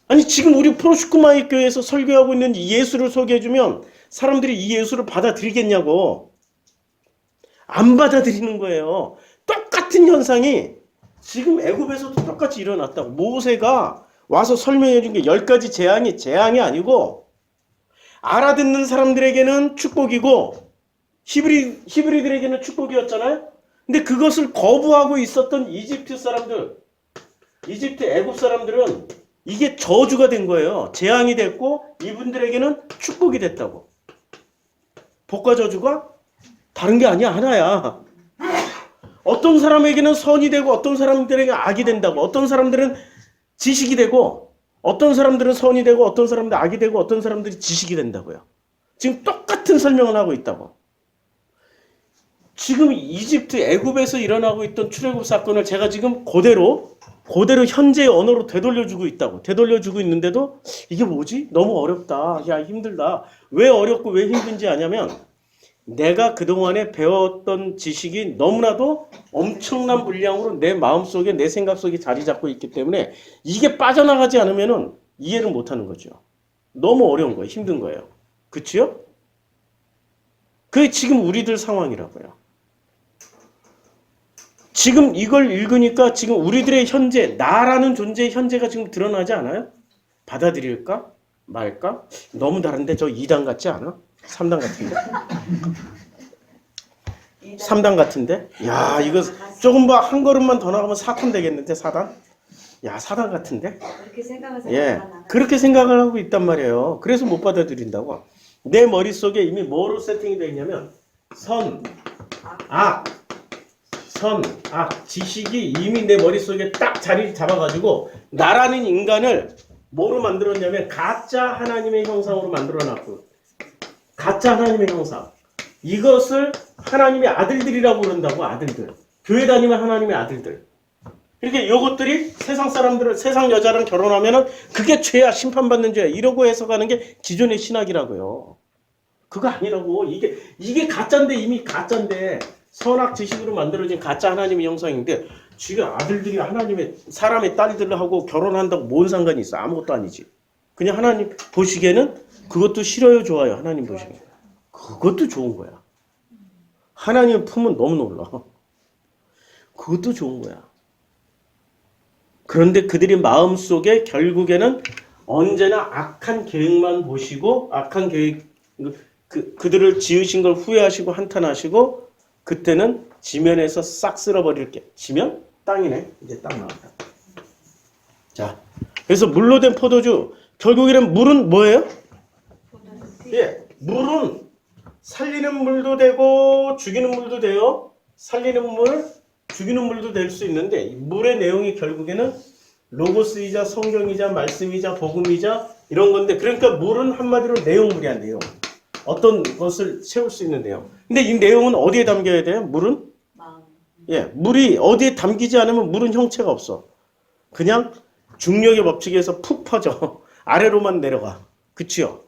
아니 지금 우리 프로슈크마이 교회에서 설교하고 있는 이 예수를 소개해주면 사람들이 이 예수를 받아들이겠냐고. 안 받아들이는 거예요. 똑같은 현상이 지금 애굽에서도 똑같이 일어났다고. 모세가 와서 설명해 준 게 10가지 재앙이 아니고 알아듣는 사람들에게는 축복이고 히브리들에게는 축복이었잖아요. 근데 그것을 거부하고 있었던 이집트 애굽 사람들은 이게 저주가 된 거예요. 재앙이 됐고 이분들에게는 축복이 됐다고. 복과 저주가 다른 게 아니야. 하나야. 어떤 사람에게는 선이 되고 어떤 사람들에게 악이 된다고. 어떤 사람들은 지식이 되고 어떤 사람들은 선이 되고 어떤 사람들은 악이 되고 어떤 사람들이 지식이 된다고요. 지금 똑같은 설명을 하고 있다고. 지금 이집트 애굽에서 일어나고 있던 출애굽 사건을 제가 지금 그대로 현재의 언어로 되돌려주고 있다고. 되돌려주고 있는데도 이게 뭐지? 너무 어렵다. 야 힘들다. 왜 어렵고 왜 힘든지 아냐면 내가 그동안에 배웠던 지식이 너무나도 엄청난 분량으로 내 마음속에 내 생각 속에 자리 잡고 있기 때문에 이게 빠져나가지 않으면 이해를 못하는 거죠. 너무 어려운 거예요. 힘든 거예요. 그치요? 그게 지금 우리들 상황이라고요. 지금 이걸 읽으니까 지금 우리들의 현재, 나라는 존재의 현재가 지금 드러나지 않아요? 받아들일까? 말까? 너무 다른데 저 2단 같지 않아? 3단 같은데. 3단 같은데? 야, 이거 조금 뭐 한 걸음만 더 나가면 4단 되겠는데, 4단? 야, 4단 같은데? 그렇게 생각을 예, 그렇게 생각을 하고 있단 말이에요. 그래서 못 받아들인다고. 내 머릿속에 이미 뭐로 세팅이 되어 있냐면 선, 악, 지식이 이미 내 머릿속에 딱 자리 잡아가지고 나라는 인간을 뭐로 만들었냐면 가짜 하나님의 형상으로 만들어놨고 가짜 하나님의 형상. 이것을 하나님의 아들들이라고 그런다고. 아들들. 교회 다니면 하나님의 아들들. 이렇게 이것들이 세상 여자랑 결혼하면은 그게 죄야, 심판받는 죄야. 이러고 해석하는 게 기존의 신학이라고요. 그거 아니라고. 이게 가짜인데, 이미 가짜인데. 선악 지식으로 만들어진 가짜 하나님의 형상인데 지금 아들들이 사람의 딸들하고 결혼한다고 뭔 상관이 있어? 아무것도 아니지. 그냥 하나님 보시기에는 그것도 싫어요, 좋아요? 하나님 보시기에. 그것도 좋은 거야. 하나님 품은 너무 놀라. 그것도 좋은 거야. 그런데 그들이 마음속에 결국에는 언제나 악한 계획만 보시고 악한 계획 그들을 지으신 걸 후회하시고 한탄하시고 그때는 지면에서 싹 쓸어버릴게. 지면? 땅이네. 이제 땅 나왔다. 자, 그래서 물로 된 포도주. 결국에는 물은 뭐예요? 예, 물은 살리는 물도 되고 죽이는 물도 돼요. 살리는 물, 죽이는 물도 될 수 있는데 이 물의 내용이 결국에는 로고스이자 성경이자 말씀이자 복음이자 이런 건데 그러니까 물은 한마디로 내용물이야. 내용. 어떤 것을 채울 수 있는 내용. 근데 이 내용은 어디에 담겨야 돼요? 물은? 마음. 예, 물이 어디에 담기지 않으면 물은 형체가 없어. 그냥 중력의 법칙에서 푹 퍼져. 아래로만 내려가. 그치요?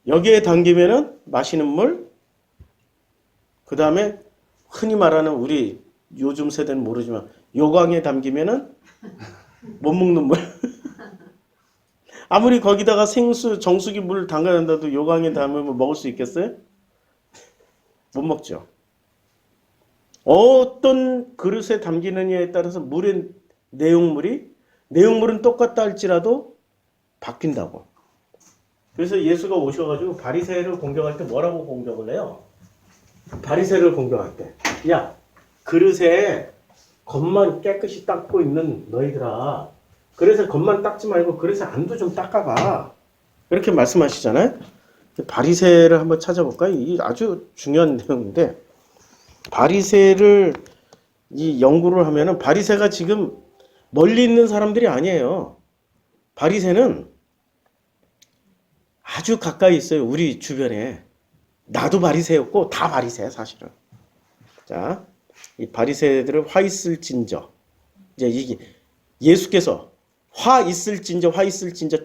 여기에 담기면은 마시는 물, 그 다음에 흔히 말하는 우리 요즘 세대는 모르지만 요강에 담기면은 못 먹는 물. 아무리 거기다가 생수, 정수기 물 담가낸다도 요강에 담으면 먹을 수 있겠어요? 못 먹죠. 어떤 그릇에 담기느냐에 따라서 물의 내용물은 똑같다 할지라도 바뀐다고. 그래서 예수가 오셔가지고 바리새를 공격할 때 뭐라고 공격을 해요? 바리새를 공격할 때. 야, 그릇에 겉만 깨끗이 닦고 있는 너희들아. 그래서 겉만 닦지 말고 그래서 안도 좀 닦아봐. 이렇게 말씀하시잖아요. 바리새를 한번 찾아볼까요? 이 아주 중요한 내용인데 바리새를 이 연구를 하면은 바리새가 지금 멀리 있는 사람들이 아니에요. 바리새는 아주 가까이 있어요. 우리 주변에. 나도 바리새였고 다 바리새야 사실은. 자, 이 바리새들을 화 있을진저. 이제 이게 예수께서 화 있을진저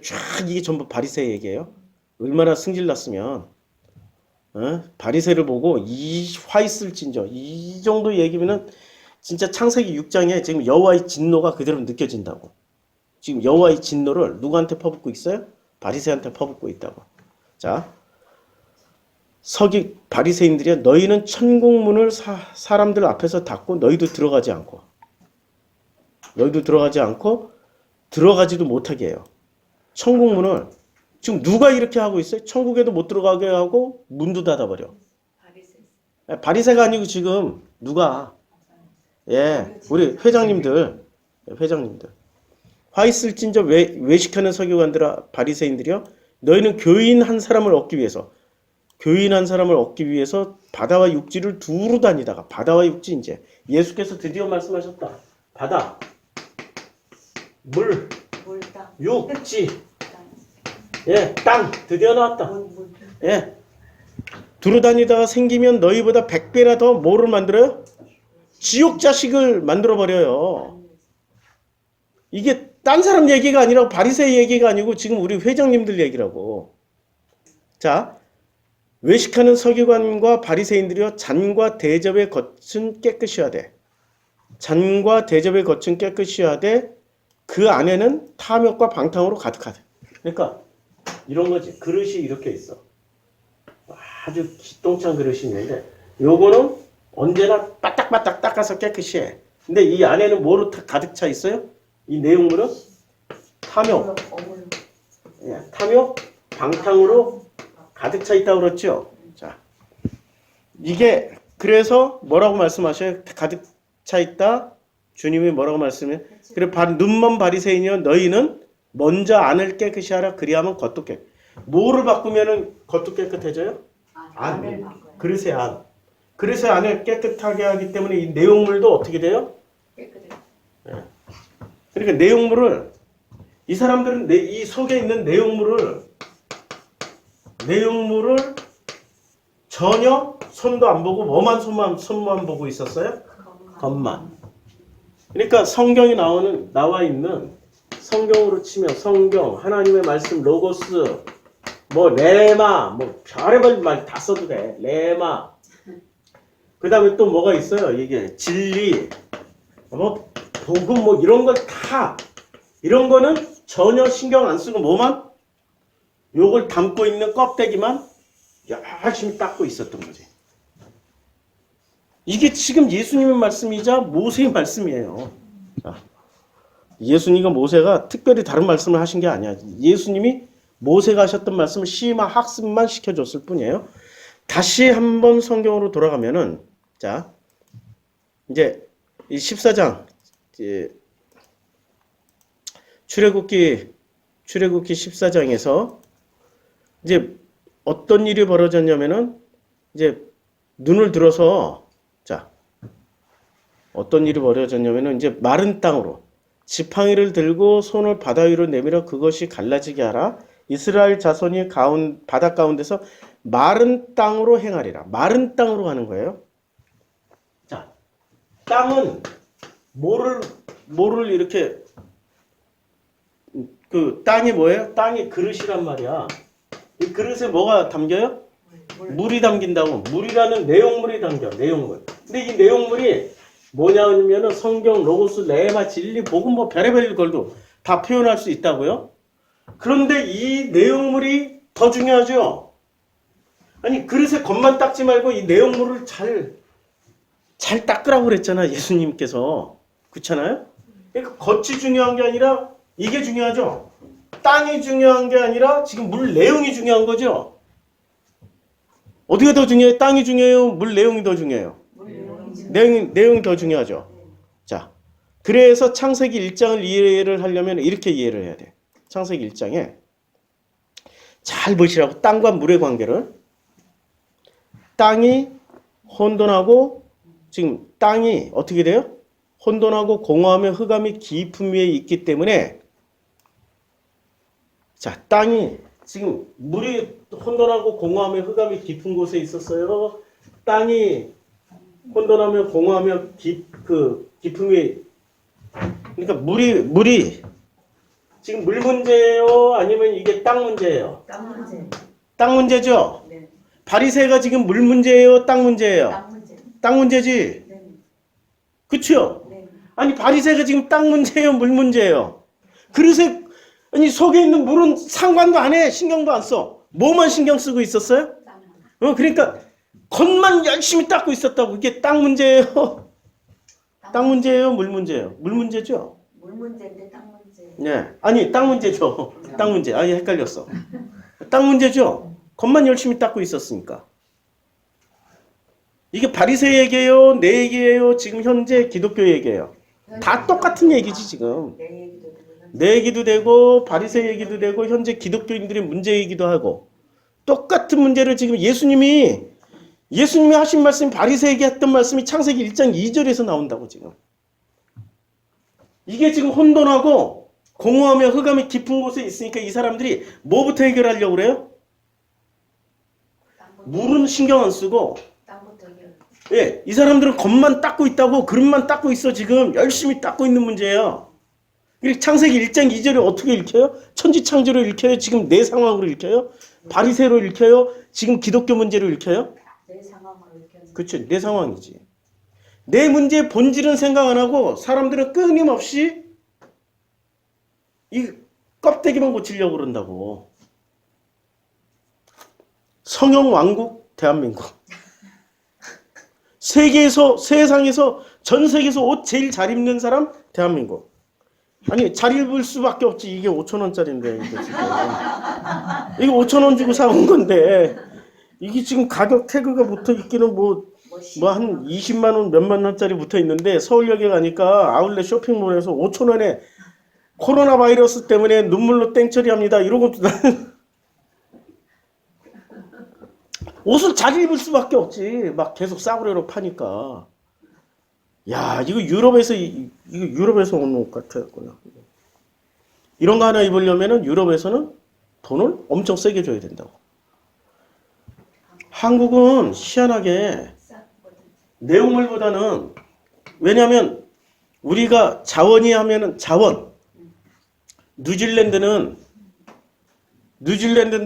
쫙 이게 전부 바리새 얘기예요. 얼마나 승질났으면 바리새를 보고 이 화 있을진저 이 정도 얘기면은 진짜 창세기 6장에 지금 여호와의 진노가 그대로 느껴진다고. 지금 여호와의 진노를 누구한테 퍼붓고 있어요? 바리새한테 퍼붓고 있다고. 자, 바리새인들이야 너희는 천국문을 사람들 앞에서 닫고 너희도 들어가지 않고 들어가지도 못하게 해요. 천국문을 지금 누가 이렇게 하고 있어요? 천국에도 못 들어가게 하고 문도 닫아버려. 바리새가 아니고 지금 누가? 예, 우리 회장님들. 화 있을진저 외식하는 서기관들아 바리새인들이여 너희는 교인 한 사람을 얻기 위해서 바다와 육지를 두루 다니다가 바다와 육지 이제 예수께서 드디어 말씀하셨다. 바다, 물, 땅. 육지, 예, 땅 드디어 나왔다. 예, 두루 다니다가 생기면 너희보다 100배나 더 뭐를 만들어요? 지옥 자식을 만들어 버려요. 이게 딴 사람 얘기가 아니라 바리새 얘기가 아니고 지금 우리 회장님들 얘기라고. 자, 외식하는 서기관과 바리새인들이여 잔과 대접의 겉은 깨끗이 하되 그 안에는 탐욕과 방탕으로 가득하대. 그러니까 이런 거지. 그릇이 이렇게 있어. 아주 기똥찬 그릇이 있는데 요거는 언제나 빠딱빠딱 닦아서 깨끗이 해. 근데 이 안에는 뭐로 가득 차 있어요? 이 내용물은 탐욕, 방탕으로 가득 차 있다고 그랬죠. 자, 이게 그래서 뭐라고 말씀하셔요? 가득 차 있다. 주님이 뭐라고 말씀해요? 그래 눈먼 바리새인이여 너희는 먼저 안을 깨끗이 하라. 그리하면 겉도 깨끗. 뭐를 바꾸면은 겉도 깨끗해져요? 안. 그릇의 안. 그릇의 안을 깨끗하게 하기 때문에 이 내용물도 어떻게 돼요? 깨끗해. 네. 그러니까 내용물을 이 사람들은 이 속에 있는 내용물을 전혀 손도 안 보고 손만 보고 있었어요? 겉만. 그러니까 성경이 나와 있는 성경으로 치면 성경, 하나님의 말씀, 로고스, 뭐 레마, 뭐 별의별 말 다 써도 돼. 레마. 그 다음에 또 뭐가 있어요? 이게 진리, 뭐 복음, 뭐 이런 걸 다 이런 거는 전혀 신경 안 쓰고 뭐만 요걸 담고 있는 껍데기만 열심히 닦고 있었던 거지. 이게 지금 예수님의 말씀이자 모세의 말씀이에요. 자, 모세가 특별히 다른 말씀을 하신 게 아니야. 예수님이 모세가 하셨던 말씀을 시마 학습만 시켜줬을 뿐이에요. 다시 한번 성경으로 돌아가면은 자 이제 이 14장 출애굽기 14장에서 이제 어떤 일이 벌어졌냐면은 이제 눈을 들어서 이제 마른 땅으로 지팡이를 들고 손을 바다 위로 내밀어 그것이 갈라지게 하라. 이스라엘 자손이 바다 가운데서 마른 땅으로 행하리라. 마른 땅으로 가는 거예요. 자, 땅은 뭐를 이렇게 그 땅이 뭐예요? 땅이 그릇이란 말이야. 이 그릇에 뭐가 담겨요? 물이 담긴다고. 물이라는 내용물이 담겨. 내용물. 근데 이 내용물이 뭐냐면은 성경, 로고스, 레마, 진리, 복음 뭐 별의별 걸도 다 표현할 수 있다고요. 그런데 이 내용물이 더 중요하죠. 아니 그릇에 겉만 닦지 말고 이 내용물을 잘 닦으라고 그랬잖아 예수님께서. 그렇잖아요. 그러니까 겉이 중요한 게 아니라 이게 중요하죠. 땅이 중요한 게 아니라 지금 물 내용이 중요한 거죠. 어디가 더 중요해요? 땅이 중요해요? 물 내용이 더 중요해요? 내용이 더 중요하죠. 자, 그래서 창세기 1장을 이해를 하려면 이렇게 이해를 해야 돼. 창세기 1장에 잘 보시라고. 땅과 물의 관계를. 땅이 혼돈하고 지금 땅이 어떻게 돼요? 혼돈하고 공허하며 흑암이 깊음 위에 있기 때문에 자, 땅이 지금 물이 혼돈하고 공허하며 흑암이 깊은 곳에 있었어요. 땅이 혼돈하며 공허하며 깊음 위에 그러니까 물이 지금 물 문제예요? 아니면 이게 땅 문제예요? 땅 문제. 땅 문제죠? 네. 바리새가 지금 물 문제예요? 땅 문제예요? 땅 문제. 땅 문제지? 네. 그쵸? 네. 아니 바리새가 지금 땅 문제예요? 물 문제예요? 그릇에 아니 속에 있는 물은 상관도 안 해. 신경도 안 써. 뭐만 신경 쓰고 있었어요? 땅. 그러니까 겉만 열심히 닦고 있었다고. 이게 땅 문제예요? 땅 문제예요? 물 문제예요? 물 문제죠? 물 문제인데 땅 문제. 네. 아니 땅 문제죠. 땅 문제. 아니 헷갈렸어. 땅 문제죠? 겉만 열심히 닦고 있었으니까. 이게 바리새 얘기예요? 내 얘기예요? 지금 현재 기독교 얘기예요. 다 똑같은 얘기지 지금. 내 얘기도 들으면 내 얘기도 되고 바리새 얘기도 되고 현재 기독교인들의 문제 얘기도 하고 똑같은 문제를 지금 예수님이 하신 말씀이 바리새에게 했던 말씀이 창세기 1장 2절에서 나온다고 지금. 이게 지금 혼돈하고 공허하며 흑암이 깊은 곳에 있으니까 이 사람들이 뭐부터 해결하려고 그래요? 땅부터 물은 신경 안 쓰고 땅부터 해결. 예, 이 사람들은 겉만 닦고 있다고 그릇만 닦고 있어 지금 열심히 닦고 있는 문제예요. 이렇게 창세기 1장 2절을 어떻게 읽혀요? 천지창조로 읽혀요? 지금 내 상황으로 읽혀요? 바리새로 읽혀요? 지금 기독교 문제로 읽혀요? 내 상황으로 이렇게. 그렇죠. 내 상황이지. 내 문제의 본질은 생각 안 하고 사람들은 끊임없이 이 껍데기만 고치려고 그런다고. 성형 왕국 대한민국. 세상에서 전 세계에서 옷 제일 잘 입는 사람 대한민국. 아니 잘 입을 수밖에 없지. 이게 5,000원짜리인데 이거 지금. 이거 5,000원 주고 사온 건데 이게 지금 가격 태그가 붙어 있기는 뭐 한 20만 원 몇만 원짜리 붙어 있는데 서울역에 가니까 아울렛 쇼핑몰에서 5,000원에 코로나 바이러스 때문에 눈물로 땡처리합니다. 이러고 옷을 잘 입을 수밖에 없지. 막 계속 싸구려로 파니까. 야, 이거 유럽에서 온 옷 같았구나. 이런 거 하나 입으려면은 유럽에서는 돈을 엄청 세게 줘야 된다고. 한국은 희한하게 내용물보다는 왜냐하면 우리가 자원이 하면은 자원. 뉴질랜드는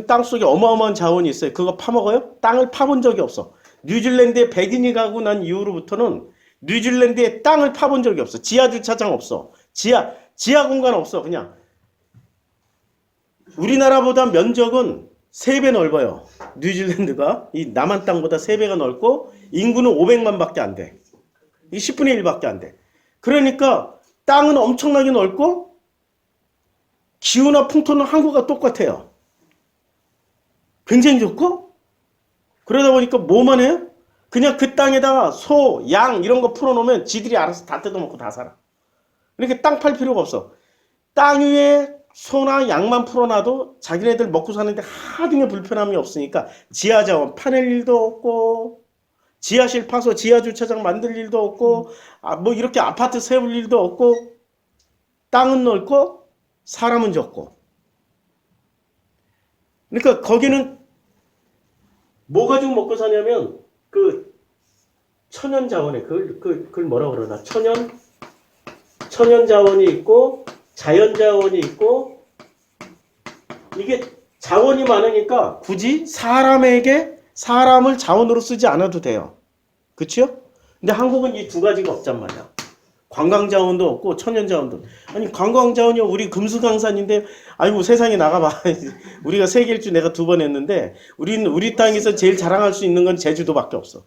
땅 속에 어마어마한 자원이 있어요. 그거 파먹어요? 땅을 파본 적이 없어. 뉴질랜드에 백인이 가고 난 이후로부터는 뉴질랜드에 땅을 파본 적이 없어. 지하 주차장 없어. 지하 공간 없어. 그냥 우리나라보다 면적은 3배 넓어요. 뉴질랜드가 이 남한 땅보다 3배가 넓고 인구는 500만 밖에 안 돼. 이 10분의 1밖에 안 돼. 그러니까 땅은 엄청나게 넓고 기후나 풍토는 한국과 똑같아요. 굉장히 좋고 그러다 보니까 뭐만 해요? 그냥 그 땅에다가 소, 양 이런 거 풀어놓으면 지들이 알아서 다 뜯어먹고 다 살아. 그러니까 땅 팔 필요가 없어. 땅 위에 소나 양만 풀어놔도 자기네들 먹고 사는데 하등의 불편함이 없으니까 지하자원 파낼 일도 없고 지하실 파서 지하주차장 만들 일도 없고 뭐 이렇게 아파트 세울 일도 없고 땅은 넓고 사람은 적고 그러니까 거기는 뭐 가지고 먹고 사냐면 그 천연 자원에 그걸 뭐라 그러나 천연 자원이 있고 자연 자원이 있고 이게 자원이 많으니까 굳이 사람을 자원으로 쓰지 않아도 돼요. 그렇죠? 근데 한국은 이 두 가지가 없단 말이야. 관광 자원도 없고 천연 자원도. 아니 관광 자원이 우리 금수강산인데 아이고 세상에 나가봐. 우리가 세계 일주 내가 2번 했는데 우리 땅에서 제일 자랑할 수 있는 건 제주도밖에 없어.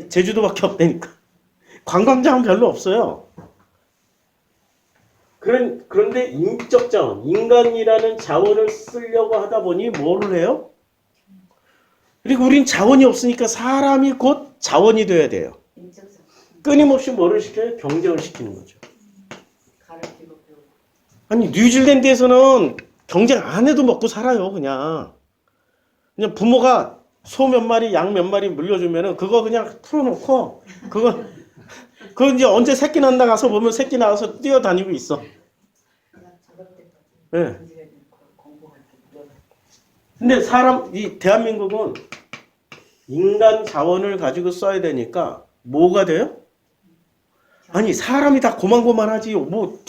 제주도밖에 없다니까. 관광 자원 별로 없어요. 그런데 인적 자원, 인간이라는 자원을 쓰려고 하다 보니 뭐를 해요? 그리고 우린 자원이 없으니까 사람이 곧 자원이 돼야 돼요. 끊임없이 뭐를 시켜요? 경쟁을 시키는 거죠. 가르치고 배우고. 아니 뉴질랜드에서는 경쟁 안 해도 먹고 살아요. 그냥 부모가 소 몇 마리, 양 몇 마리 물려주면은 그거 그냥 풀어놓고 그거 이제 언제 새끼 난다 가서 보면 새끼 나와서 뛰어다니고 있어. 그냥 저녁 때까지. 예. 공부할 때. 근데 이 대한민국은 인간 자원을 가지고 써야 되니까 뭐가 돼요? 아니 사람이 다 고만고만하지 뭐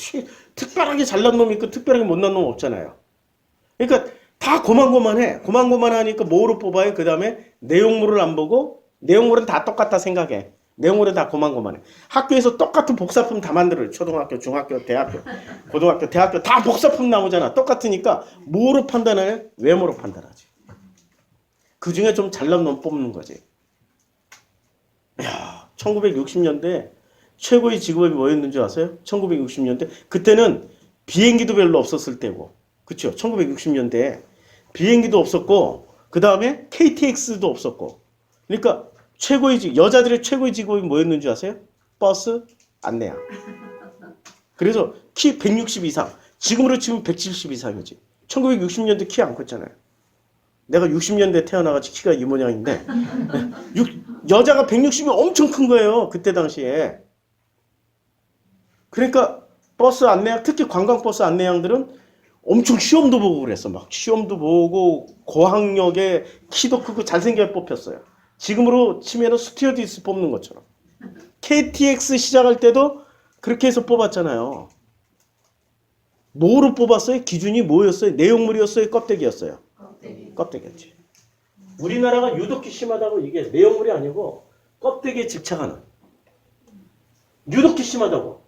특별하게 잘난 놈 있고 특별하게 못난 놈 없잖아요. 그러니까 다 고만고만해. 고만고만하니까 뭐로 뽑아요? 그 다음에 내용물을 안 보고 내용물은 다 똑같다 생각해. 내용물은 다 고만고만해. 학교에서 똑같은 복사품 다 만들어요. 초등학교, 중학교, 대학교, 고등학교, 대학교 다 복사품 나오잖아. 똑같으니까 뭐로 판단해요? 외모로 판단하지. 그 중에 좀 잘난 놈 뽑는 거지. 야, 1960년대 최고의 직업이 뭐였는지 아세요? 1960년대 그때는 비행기도 별로 없었을 때고, 그렇죠? 1960년대에 비행기도 없었고, 그 다음에 KTX도 없었고, 그러니까 여자들의 최고의 직업이 뭐였는지 아세요? 버스 안내양. 그래서 키 160 이상, 지금으로 치면 170 이상이지. 1960년대 키 안 컸잖아요. 내가 60년대 태어나가지고 키가 이 모양인데 여자가 160이 엄청 큰 거예요. 그때 당시에. 그러니까 버스 안내양, 특히 관광버스 안내양들은 엄청 시험도 보고 그랬어. 막 시험도 보고 고학력에 키도 크고 잘생겨 뽑혔어요. 지금으로 치면은 스튜어디스 뽑는 것처럼. KTX 시작할 때도 그렇게 해서 뽑았잖아요. 뭐로 뽑았어요? 기준이 뭐였어요? 내용물이었어요? 껍데기였어요? 껍데기였지. 우리나라가 유독히 심하다고 이게 내용물이 아니고 껍데기에 집착하는. 유독히 심하다고.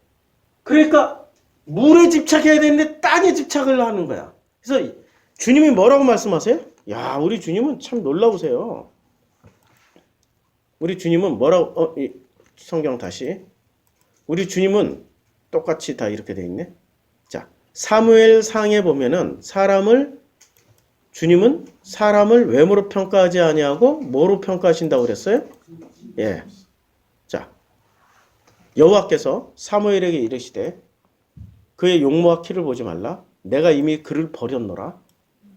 그러니까 물에 집착해야 되는데 땅에 집착을 하는 거야. 그래서 주님이 뭐라고 말씀하세요? 야, 우리 주님은 참 놀라우세요. 우리 주님은 뭐라고, 성경 다시. 우리 주님은 똑같이 다 이렇게 돼 있네. 자, 사무엘 상에 보면은 주님은 사람을 외모로 평가하지 아니하고 뭐로 평가하신다고 그랬어요? 예. 자, 여호와께서 사무엘에게 이르시되 그의 용모와 키를 보지 말라. 내가 이미 그를 버렸노라.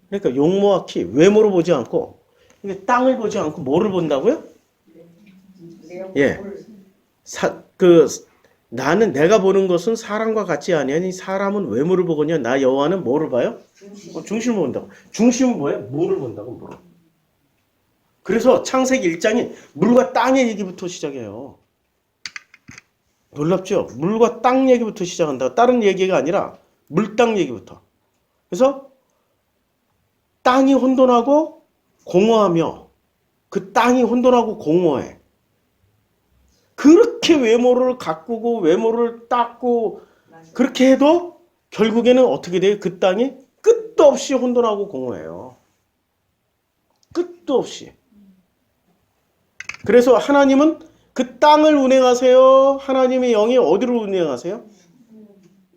그러니까 용모와 키, 외모로 보지 않고 이게 땅을 보지 않고 뭐를 본다고요? 예. 나는 내가 보는 것은 사람과 같지 아니하니 사람은 외모를 보거니와 나 여호와는 뭐를 봐요? 중심을 본다고. 중심은 뭐예요? 물을 본다고, 물을. 그래서 창세기 1장이 물과 땅의 얘기부터 시작해요. 놀랍죠? 물과 땅 얘기부터 시작한다. 다른 얘기가 아니라 물, 땅 얘기부터. 그래서 땅이 혼돈하고 공허하며 그 땅이 혼돈하고 공허해. 그렇게 외모를 가꾸고 외모를 닦고 그렇게 해도 결국에는 어떻게 돼요? 그 땅이 끝도 없이 혼돈하고 공허해요. 끝도 없이. 그래서 하나님은 그 땅을 운행하세요. 하나님의 영이 어디를 운행하세요?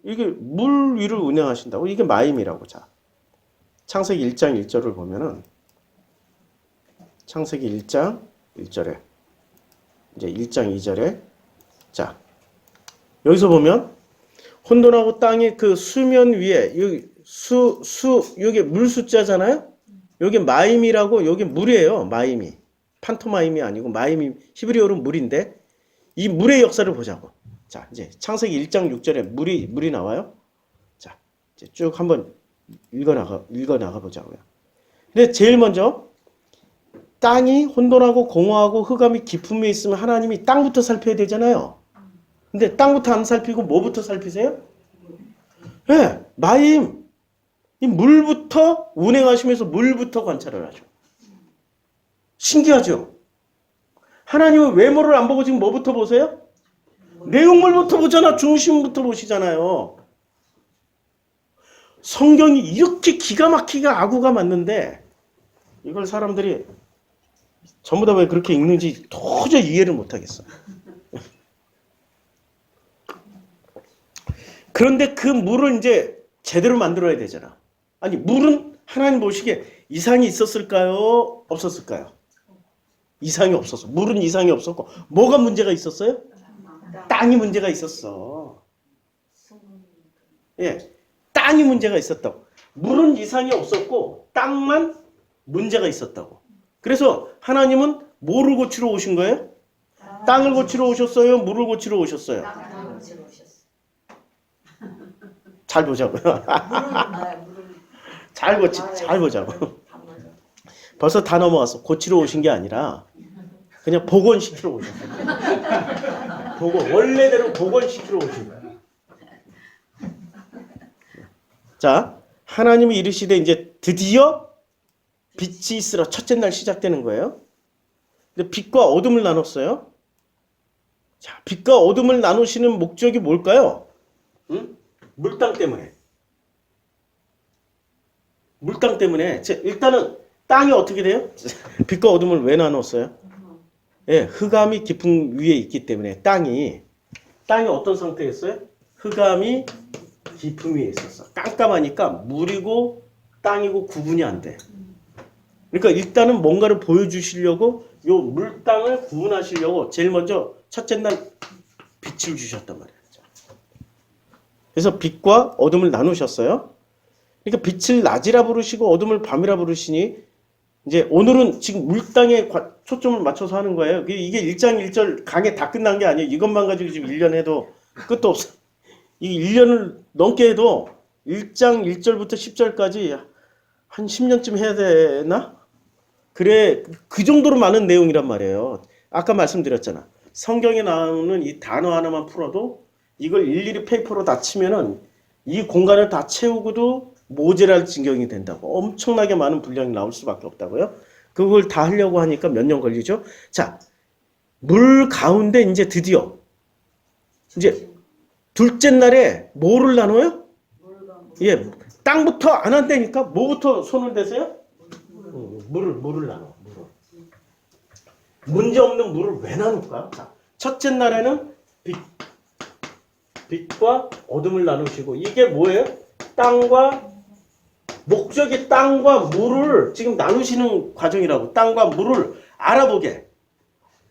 이게 물 위를 운행하신다고. 이게 마임이라고. 자, 창세기 1장 1절을 보면은 창세기 1장 1절에 이제 1장 2절에 자, 여기서 보면 혼돈하고 땅이 그 수면 위에 여기 여기 물 숫자잖아요. 여기 마임이라고. 여기 물이에요. 마임이. 판토마임이 아니고 마임이 히브리어로 물인데 이 물의 역사를 보자고. 자, 이제 창세기 1장 6절에 물이 나와요. 자, 이제 쭉 한번 읽어 나가 보자고요. 근데 제일 먼저 땅이 혼돈하고 공허하고 흑암이 깊음에 있으면 하나님이 땅부터 살펴야 되잖아요. 근데 땅부터 안 살피고 뭐부터 살피세요? 네, 마임. 이 물부터 운행하시면서 물부터 관찰을 하죠. 신기하죠? 하나님은 외모를 안 보고 지금 뭐부터 보세요? 내용물부터 보잖아. 중심부터 보시잖아요. 성경이 이렇게 기가 막히게 아구가 맞는데 이걸 사람들이 전부 다 왜 그렇게 읽는지 도저히 이해를 못하겠어. 그런데 그 물을 이제 제대로 만들어야 되잖아. 아니, 물은 하나님 보시기에 이상이 있었을까요? 없었을까요? 이상이 없었어. 물은 이상이 없었고 뭐가 문제가 있었어요? 땅이 문제가 있었어. 성공이니까. 예, 땅이 문제가 있었다고. 물은 이상이 없었고 땅만 문제가 있었다고. 그래서 하나님은 뭐를 고치러 오신 거예요? 땅을 고치러 오셨어요? 물을 고치러 오셨어요? 땅을 고치러 오셨어. 잘 보자고요. 물은 잘 보자고. 다 맞아. 벌써 다 넘어갔어. 고치러 오신 게 아니라 그냥 복원시키러 오셨어요. 원래대로 복원시키러 오신 거예요. 자, 하나님이 이르시되 이제 드디어 빛이 있으라 첫째 날 시작되는 거예요. 근데 빛과 어둠을 나눴어요. 자, 빛과 어둠을 나누시는 목적이 뭘까요? 응? 물땅 때문에. 물땅 때문에. 자, 일단은 땅이 어떻게 돼요? 빛과 어둠을 왜 나눴어요? 예, 흑암이 깊은 위에 있기 때문에 땅이 어떤 상태였어요? 흑암이 깊은 위에 있었어. 깜깜하니까 물이고 땅이고 구분이 안 돼. 그러니까 일단은 뭔가를 보여주시려고 요 물땅을 구분하시려고 제일 먼저 첫째 날 빛을 주셨단 말이에요. 그래서 빛과 어둠을 나누셨어요. 그러니까 빛을 낮이라 부르시고 어둠을 밤이라 부르시니 이제 오늘은 지금 물땅에 초점을 맞춰서 하는 거예요. 이게 1장 1절 강의 다 끝난 게 아니에요. 이것만 가지고 지금 1년 해도 끝도 없어. 이 1년을 넘게 해도 1장 1절부터 10절까지 한 10년쯤 해야 되나? 그래, 그 정도로 많은 내용이란 말이에요. 아까 말씀드렸잖아. 성경에 나오는 이 단어 하나만 풀어도 이걸 일일이 페이퍼로 다 치면은 이 공간을 다 채우고도 모자랄 지경이 된다고. 엄청나게 많은 분량이 나올 수밖에 없다고요. 그걸 다 하려고 하니까 몇 년 걸리죠. 자, 물 가운데 이제 드디어 이제 둘째 날에 뭐를 나눠요? 예, 땅부터 안 한다니까 뭐부터 손을 대세요? 물을 나눠. 문제 없는 물을 왜 나눌까? 자, 첫째 날에는 빛과 어둠을 나누시고 이게 뭐예요? 목적이 땅과 물을 지금 나누시는 과정이라고. 땅과 물을 알아보게.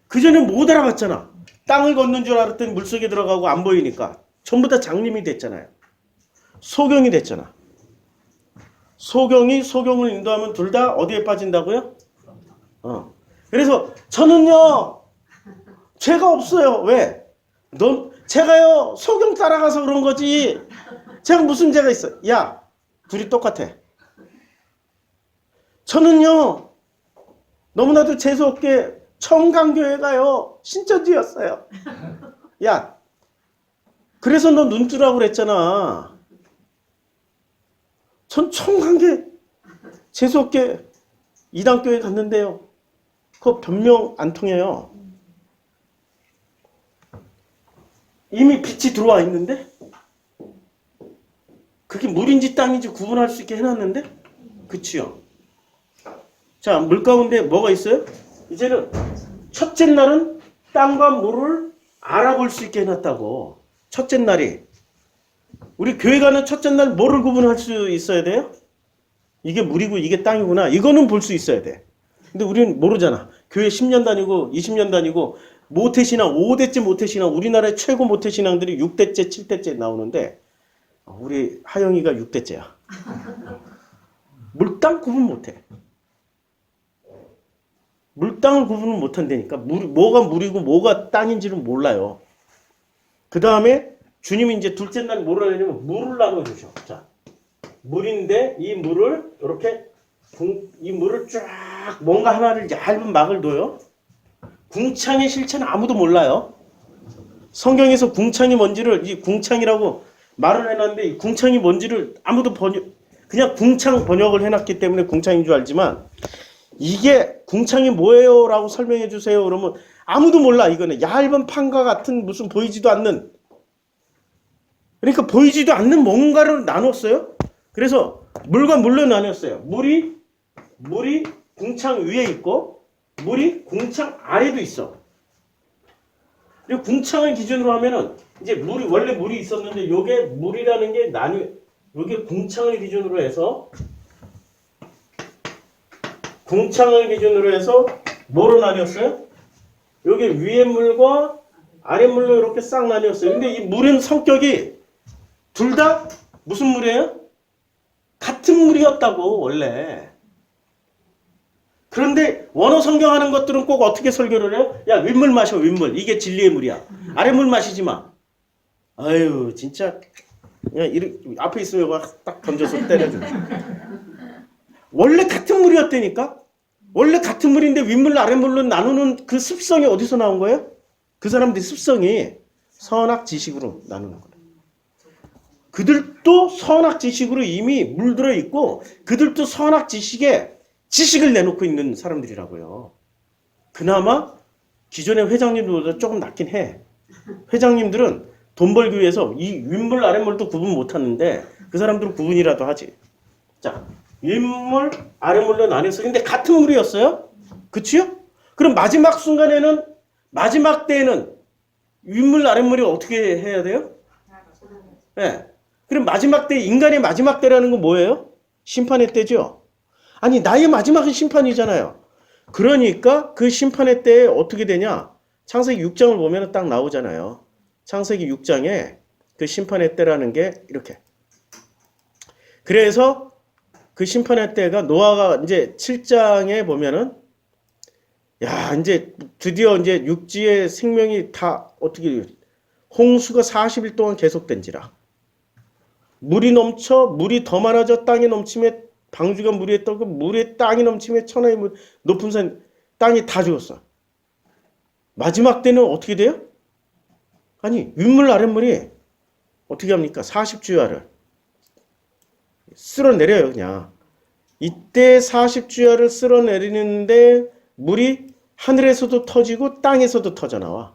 그 전에 못 알아봤잖아. 땅을 걷는 줄 알았더니 물속에 들어가고 안 보이니까 전부 다 장님이 됐잖아요. 소경이 됐잖아. 소경이 소경을 인도하면 둘 다 어디에 빠진다고요? 그래서 저는요 죄가 없어요. 왜? 제가요 소경 따라가서 그런 거지. 제가 무슨 죄가 있어? 야, 둘이 똑같아. 저는요 너무나도 재수없게 청강교회 가요 신천지였어요. 야, 그래서 너 눈 뜨라고 그랬잖아. 전 청강교회 재수없게 이단교회 갔는데요. 그거 변명 안 통해요. 이미 빛이 들어와 있는데? 그게 물인지 땅인지 구분할 수 있게 해놨는데? 그치요? 자, 물 가운데 뭐가 있어요? 이제는 첫째 날은 땅과 물을 알아볼 수 있게 해놨다고. 첫째 날이. 우리 교회 가는 첫째 날 뭐를 구분할 수 있어야 돼요? 이게 물이고 이게 땅이구나. 이거는 볼 수 있어야 돼. 근데 우리는 모르잖아. 교회 10년 다니고 20년 다니고 모태신앙 5대째 모태신앙 우리나라의 최고 모태신앙들이 6대째 7대째 나오는데 우리 하영이가 6대째야. 물땅 구분 못해. 물땅을 구분을 못한다니까. 뭐가 물이고 뭐가 땅인지를 몰라요. 그 다음에 주님이 이제 둘째 날 뭐를 하냐면 물을 나눠주셔. 자, 물인데 이 물을 이렇게 이 물을 쫙 뭔가 하나를 얇은 막을 둬요. 궁창의 실체는 아무도 몰라요. 성경에서 궁창이 뭔지를 이 궁창이라고 말을 해놨는데 이 궁창이 뭔지를 아무도 그냥 궁창 번역을 해놨기 때문에 궁창인 줄 알지만 이게 궁창이 뭐예요? 라고 설명해 주세요. 그러면 아무도 몰라. 이거는 얇은 판과 같은 무슨 보이지도 않는 그러니까 보이지도 않는 뭔가를 나눴어요. 그래서 물과 물로 나눴어요. 물이 궁창 위에 있고 물이 궁창 아래도 있어. 그리고 궁창을 기준으로 하면은 이제 원래 물이 있었는데 요게 물이라는 게 요게 궁창을 기준으로 해서 뭐로 나뉘었어요? 요게 위의 물과 아랫물로 이렇게 싹 나뉘었어요. 근데 이 물은 성격이 둘 다 무슨 물이에요? 같은 물이었다고 원래. 그런데 원어 성경하는 것들은 꼭 어떻게 설교를 해요? 야, 윗물 마셔, 윗물. 이게 진리의 물이야. 아랫물 마시지 마. 아유, 진짜. 그냥 앞에 있으면 이거 딱 던져서 때려줘. 원래 같은 물이었다니까? 원래 같은 물인데 윗물, 아랫물로 나누는 그 습성이 어디서 나온 거예요? 그 사람들의 습성이 선악 지식으로 나누는 거예요. 그들도 선악 지식으로 이미 물들어 있고, 그들도 선악 지식에 지식을 내놓고 있는 사람들이라고요. 그나마 기존의 회장님들보다 조금 낫긴 해. 회장님들은 돈 벌기 위해서 이 윗물 아랫물도 구분 못하는데 그 사람들은 구분이라도 하지. 자, 윗물 아랫물로 나뉘었어요. 근데 같은 물이었어요? 그치요? 그럼 마지막 순간에는, 마지막 때에는 윗물 아랫물이 어떻게 해야 돼요? 네. 그럼 마지막 때, 인간의 마지막 때라는 건 뭐예요? 심판의 때죠. 아니, 나의 마지막은 심판이잖아요. 그러니까 그 심판의 때에 어떻게 되냐? 창세기 6장을 보면 딱 나오잖아요. 창세기 6장에 그 심판의 때라는 게 이렇게. 그래서 그 심판의 때가 노아가 이제 7장에 보면은, 야, 이제 드디어 이제 육지의 생명이 다 어떻게, 홍수가 40일 동안 계속된지라. 물이 넘쳐, 물이 더 많아져 땅이 넘침에 방주가 물에 떠고 물에 땅이 넘침에 천하의 물, 높은 산, 땅이 다 죽었어. 마지막 때는 어떻게 돼요? 아니, 윗물 아랫물이 어떻게 합니까? 40주야를 쓸어내려요, 그냥. 이때 40주야를 쓸어내리는데 물이 하늘에서도 터지고 땅에서도 터져나와.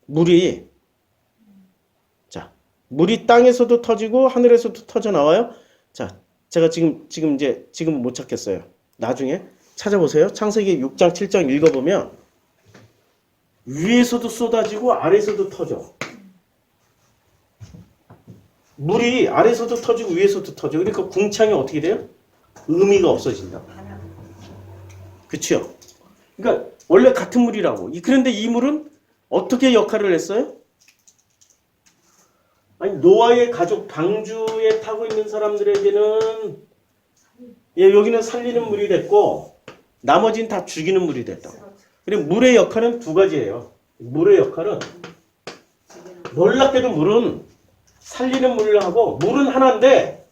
물이. 자, 물이 땅에서도 터지고 하늘에서도 터져나와요. 자, 제가 지금 못 찾겠어요. 나중에 찾아보세요. 창세기 6장, 7장 읽어보면 위에서도 쏟아지고 아래에서도 터져. 물이 아래에서도 터지고 위에서도 터져. 그러니까 궁창이 어떻게 돼요? 의미가 없어진다. 그렇죠? 그러니까 원래 같은 물이라고. 그런데 이 물은 어떻게 역할을 했어요? 아니, 노아의 가족 방주에 타고 있는 사람들에게는, 예, 여기는 살리는 물이 됐고 나머지는 다 죽이는 물이 됐다고. 그리고 물의 역할은 두 가지예요. 물의 역할은, 놀랍게도 물은 살리는 물을 하고, 물은 하나인데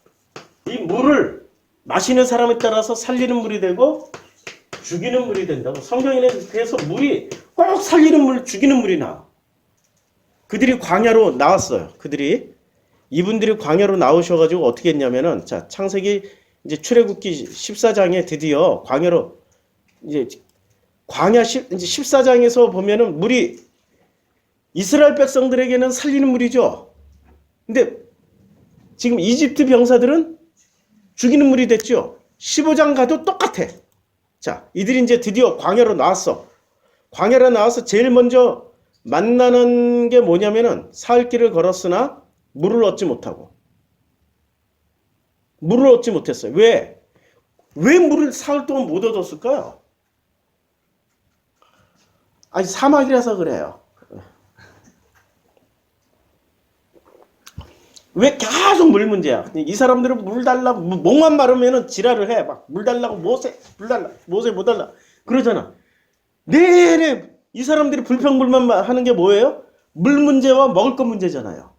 이 물을 마시는 사람에 따라서 살리는 물이 되고 죽이는 물이 된다고. 성경에는 그래서 물이 꼭 살리는 물, 죽이는 물이 나와. 그들이 광야로 나왔어요. 이분들이 광야로 나오셔가지고 어떻게 했냐면은, 자, 창세기 이제 출애굽기 14장에 드디어 광야로, 이제 광야 이제 14장에서 보면은 물이 이스라엘 백성들에게는 살리는 물이죠. 근데 지금 이집트 병사들은 죽이는 물이 됐죠. 15장 가도 똑같아. 자, 이들이 이제 드디어 광야로 나왔어. 광야로 나와서 제일 먼저 만나는 게 뭐냐면은, 사흘 길을 걸었으나 물을 얻지 못하고. 물을 얻지 못했어요. 왜 물을 사흘 동안 못 얻었을까요? 아니, 사막이라서 그래요. 왜 계속 물 문제야? 이 사람들은 물 달라, 목만 마르면은 지랄을 해. 막 물 달라고, 물 달라, 모세 뭐 달라. 그러잖아. 내내 이 사람들이 불평불만 하는 게 뭐예요? 물 문제와 먹을 것 문제잖아요.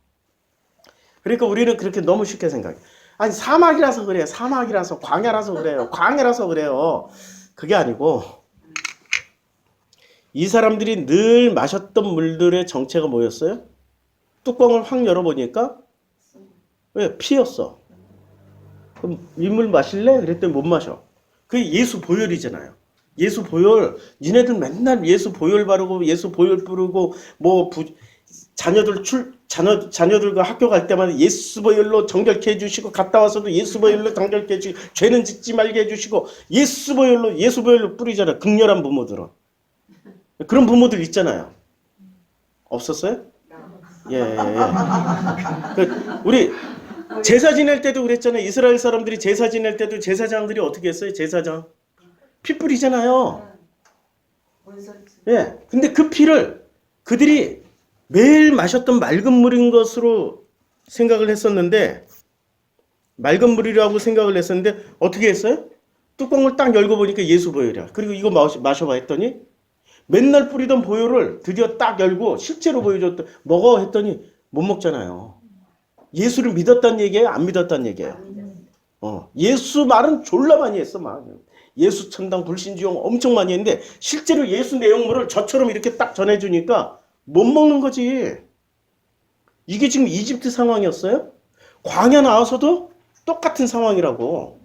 그러니까 우리는 그렇게 너무 쉽게 생각해. 아니, 사막이라서 그래요. 사막이라서, 광야라서 그래요. 광야라서 그래요. 그게 아니고, 이 사람들이 늘 마셨던 물들의 정체가 뭐였어요? 뚜껑을 확 열어보니까 왜? 피였어. 그럼 이 물 마실래? 그랬더니 못 마셔. 그게 예수 보혈이잖아요. 예수 보혈. 니네들 맨날 예수 보혈 바르고 예수 보혈 뿌르고 뭐 자녀들과 학교 갈 때마다 예수 보혈로 정결케 해주시고, 갔다 와서도 예수 보혈로 정결케 해주시고, 죄는 짓지 말게 해주시고, 예수 보혈로 뿌리잖아요. 극렬한 부모들은. 그런 부모들 있잖아요. 없었어요? 예. 우리 제사 지낼 때도 그랬잖아요. 이스라엘 사람들이 제사 지낼 때도 제사장들이 어떻게 했어요? 제사장. 피 뿌리잖아요. 예. 근데 그 그들이 매일 마셨던 맑은 물인 것으로 생각을 했었는데, 맑은 물이라고 생각을 했었는데 어떻게 했어요? 뚜껑을 딱 열고 보니까 예수 보혈이야. 그리고 이거 마셔봐 했더니 맨날 뿌리던 보혈을 드디어 딱 열고 실제로 보여줬더 먹어 했더니 못 먹잖아요. 예수를 믿었다는 얘기예요? 안 믿었다는 얘기예요? 예수 말은 졸라 많이 했어. 막 예수 천당 불신지용 엄청 많이 했는데 실제로 예수 내용물을 저처럼 이렇게 딱 전해주니까 못 먹는 거지. 이게 지금 이집트 상황이었어요? 광야 나와서도 똑같은 상황이라고.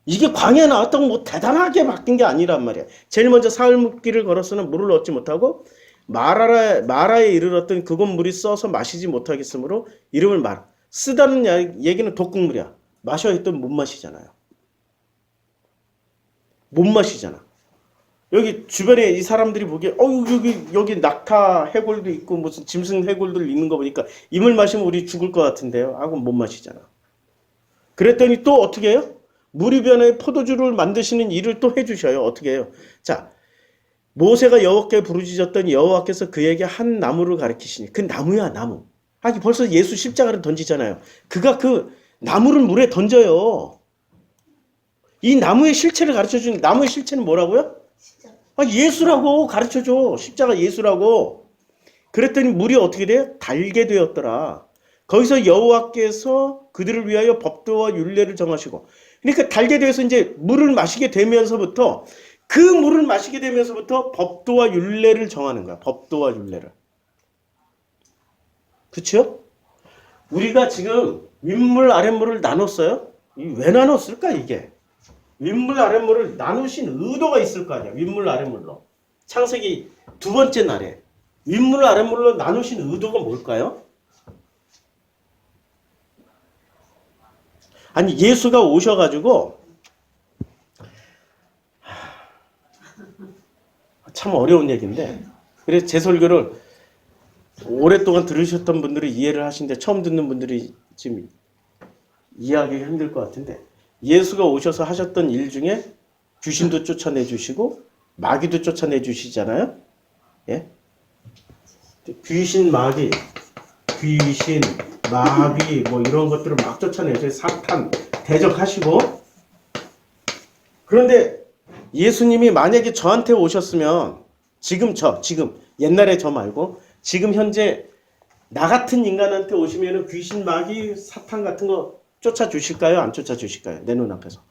이게 광야에 나왔다고 뭐 대단하게 바뀐 게 아니란 말이야. 제일 먼저 사흘길을 걸어서는 물을 얻지 못하고 마라에 이르렀던 그곳 물이 써서 마시지 못하겠으므로 이름을 쓰다는 얘기는 독극물이야. 마셔야 했더니 못 마시잖아요. 못 마시잖아. 여기 주변에 이 사람들이 보기에 여기 낙타 해골도 있고 무슨 짐승 해골들 있는 거 보니까 이 물 마시면 우리 죽을 것 같은데요 하고 못 마시잖아. 그랬더니 또 어떻게 해요? 물이 변해 포도주를 만드시는 일을 또 해주셔요. 어떻게 해요? 자, 모세가 여호와께 부르짖었더니 여호와께서 그에게 한 나무를 가리키시니 그 나무야 나무. 벌써 예수 십자가를 던지잖아요. 그가 그 나무를 물에 던져요. 이 나무의 실체를 가르쳐주는 나무의 실체는 뭐라고요? 예수라고 가르쳐줘. 십자가 예수라고. 그랬더니 물이 어떻게 돼요? 달게 되었더라. 거기서 여호와께서 그들을 위하여 법도와 율례를 정하시고, 그러니까 달게 되어서 이제 물을 마시게 되면서부터 그 물을 마시게 되면서부터 법도와 율례를 정하는 거야. 법도와 율례를. 그렇죠? 우리가 지금 윗물 아랫물을 나눴어요. 왜 나눴을까 이게? 윗물 아랫물을 나누신 의도가 있을 거 아니야. 윗물 아랫물로. 창세기 2번째 날에 윗물 아랫물로 나누신 의도가 뭘까요? 아니 예수가 오셔가지고 참 어려운 얘기인데, 그래서 제 설교를 오랫동안 들으셨던 분들이 이해를 하시는데 처음 듣는 분들이 지금 이해하기가 힘들 것 같은데, 예수가 오셔서 하셨던 일 중에 귀신도 쫓아내 주시고 마귀도 쫓아내 주시잖아요. 예? 귀신, 마귀 뭐 이런 것들을 막 쫓아내서 사탄 대적하시고, 그런데 예수님이 만약에 저한테 오셨으면 지금 옛날에 저 말고 지금 현재 나 같은 인간한테 오시면 귀신, 마귀, 사탄 같은 거 쫓아주실까요? 안 쫓아주실까요? 내 눈앞에서.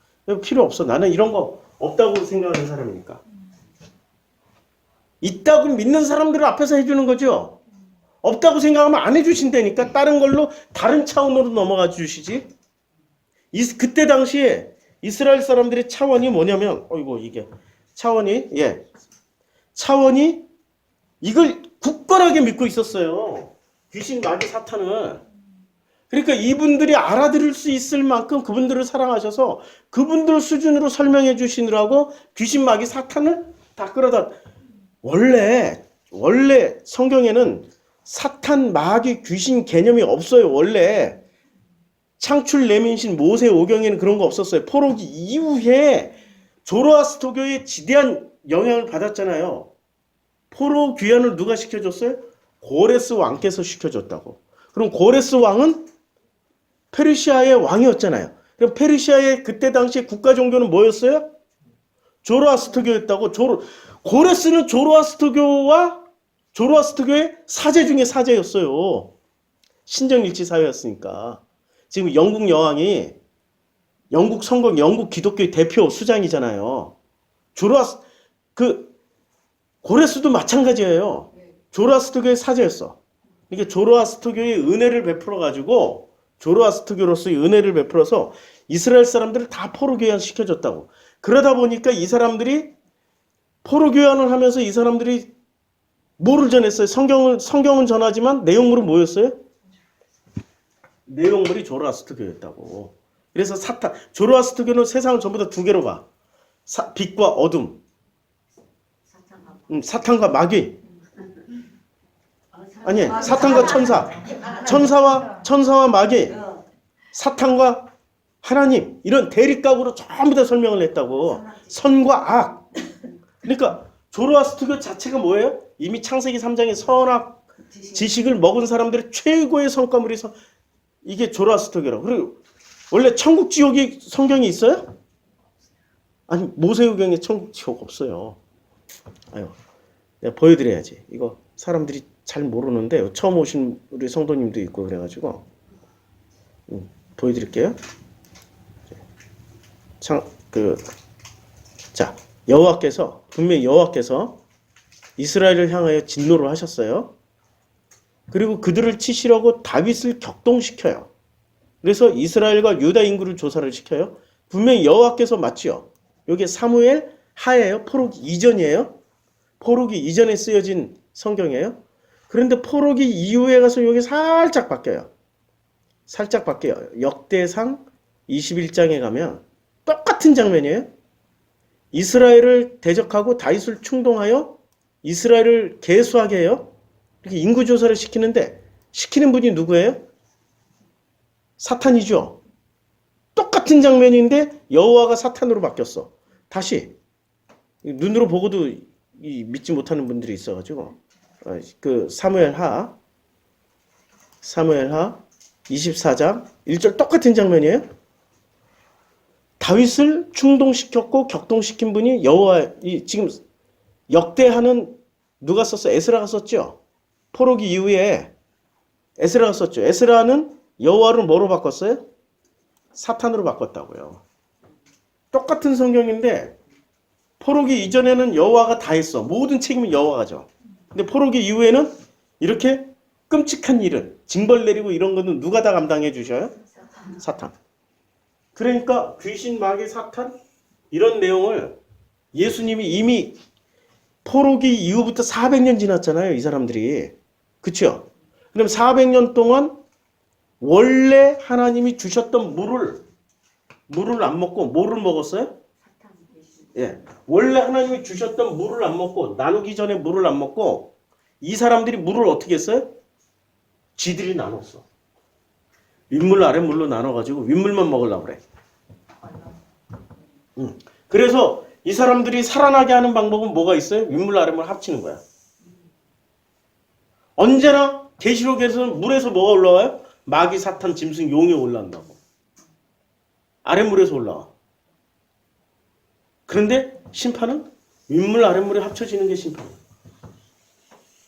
필요 없어. 나는 이런 거 없다고 생각하는 사람이니까. 있다고 믿는 사람들 앞에서 해주는 거죠. 없다고 생각하면 안 해주신다니까. 다른 걸로 다른 차원으로 넘어가 주시지. 그때 당시에 이스라엘 사람들의 차원이 뭐냐면 이게 차원이 이걸 굳건하게 믿고 있었어요. 귀신, 마귀, 사탄을. 그러니까 이분들이 알아들을 수 있을 만큼 그분들을 사랑하셔서 그분들 수준으로 설명해 주시느라고 귀신, 마귀, 사탄을 다 끌어다. 원래 성경에는 사탄, 마귀, 귀신 개념이 없어요. 원래 창출 내민신 모세 오경에는 그런 거 없었어요. 포로기 이후에 조로아스터교에 지대한 영향을 받았잖아요. 포로 귀환을 누가 시켜줬어요? 고레스 왕께서 시켜줬다고. 그럼 고레스 왕은 페르시아의 왕이었잖아요. 그럼 페르시아의 그때 당시에 국가 종교는 뭐였어요? 조로아스터교였다고. 고레스는 조로아스터교의 사제 중에 사제였어요. 신정일치 사회였으니까. 지금 영국 여왕이 영국 성공, 영국 기독교의 대표 수장이잖아요. 고레스도 마찬가지예요. 조로아스터교의 사제였어. 이게 조로아스터교의 은혜를 베풀어가지고, 조로아스터교로서의 은혜를 베풀어서 이스라엘 사람들을 다 포로 교환 시켜줬다고. 그러다 보니까 이 사람들이 포로 교환을 하면서 이 사람들이 뭐를 전했어요? 성경은 전하지만 내용물은 뭐였어요? 내용물이 조로아스터교였다고. 그래서 조로아스터교는 세상을 전부 다 두 개로 봐. 빛과 어둠. 사탄과 마귀. 아니, 사탄과 천사. 천사와 마귀. 사탄과 하나님. 이런 대립각으로 전부 다 설명을 했다고. 선과 악. 그러니까 조로아스터교 자체가 뭐예요? 이미 창세기 3장의 선악 지식을 먹은 사람들의 최고의 성과물이 이게 조라스터교라고. 그리고 원래 천국 지옥이 성경에 있어요? 아니 모세오경에 천국 지옥 없어요. 아유, 내가 보여드려야지. 이거 사람들이 잘 모르는데 처음 오신 우리 성도님도 있고 그래가지고 보여드릴게요. 자, 여호와께서 분명히 여호와께서 이스라엘을 향하여 진노를 하셨어요. 그리고 그들을 치시려고 다윗을 격동시켜요. 그래서 이스라엘과 유다 인구를 조사를 시켜요. 분명히 여호와께서 맞지요. 여기 사무엘 하예요. 포로기 이전이에요. 포로기 이전에 쓰여진 성경이에요. 그런데 포로기 이후에 가서 여기 살짝 바뀌어요. 살짝 바뀌어요. 역대상 21장에 가면 똑같은 장면이에요. 이스라엘을 대적하고 다윗을 충동하여 이스라엘을 계수하게 해요. 이렇게 인구조사를 시키는데 시키는 분이 누구예요? 사탄이죠. 똑같은 장면인데 여호와가 사탄으로 바뀌었어. 다시 눈으로 보고도 믿지 못하는 분들이 있어가지고 그 사무엘하 24장 1절 똑같은 장면이에요. 다윗을 충동시켰고 격동시킨 분이 여호와. 지금 역대하는 누가 썼어? 에스라가 썼죠. 포로기 이후에 에스라가 썼죠. 에스라는 여호와를 뭐로 바꿨어요? 사탄으로 바꿨다고요. 똑같은 성경인데 포로기 이전에는 여호와가 다 했어. 모든 책임은 여호와가죠. 근데 포로기 이후에는 이렇게 끔찍한 일은 징벌 내리고 이런 거는 누가 다 감당해 주셔요? 사탄. 그러니까 귀신, 마귀, 사탄 이런 내용을 예수님이 이미 포로기 이후부터 400년 지났잖아요. 이 사람들이. 그렇죠? 그럼 400년 동안 원래 하나님이 주셨던 물을 안 먹고 뭐를 먹었어요? 예. 원래 하나님이 주셨던 물을 안 먹고 나누기 전에 물을 안 먹고 이 사람들이 물을 어떻게 했어요? 지들이 나눴어. 윗물 아랫물로 나눠가지고 윗물만 먹으려고 그래. 그래서 이 사람들이 살아나게 하는 방법은 뭐가 있어요? 윗물 아랫물 합치는 거야. 언제나 계시록에서는 물에서 뭐가 올라와요? 마귀, 사탄, 짐승, 용이 올라온다고. 아랫물에서 올라와. 그런데 심판은 윗물 아랫물이 합쳐지는 게 심판이야.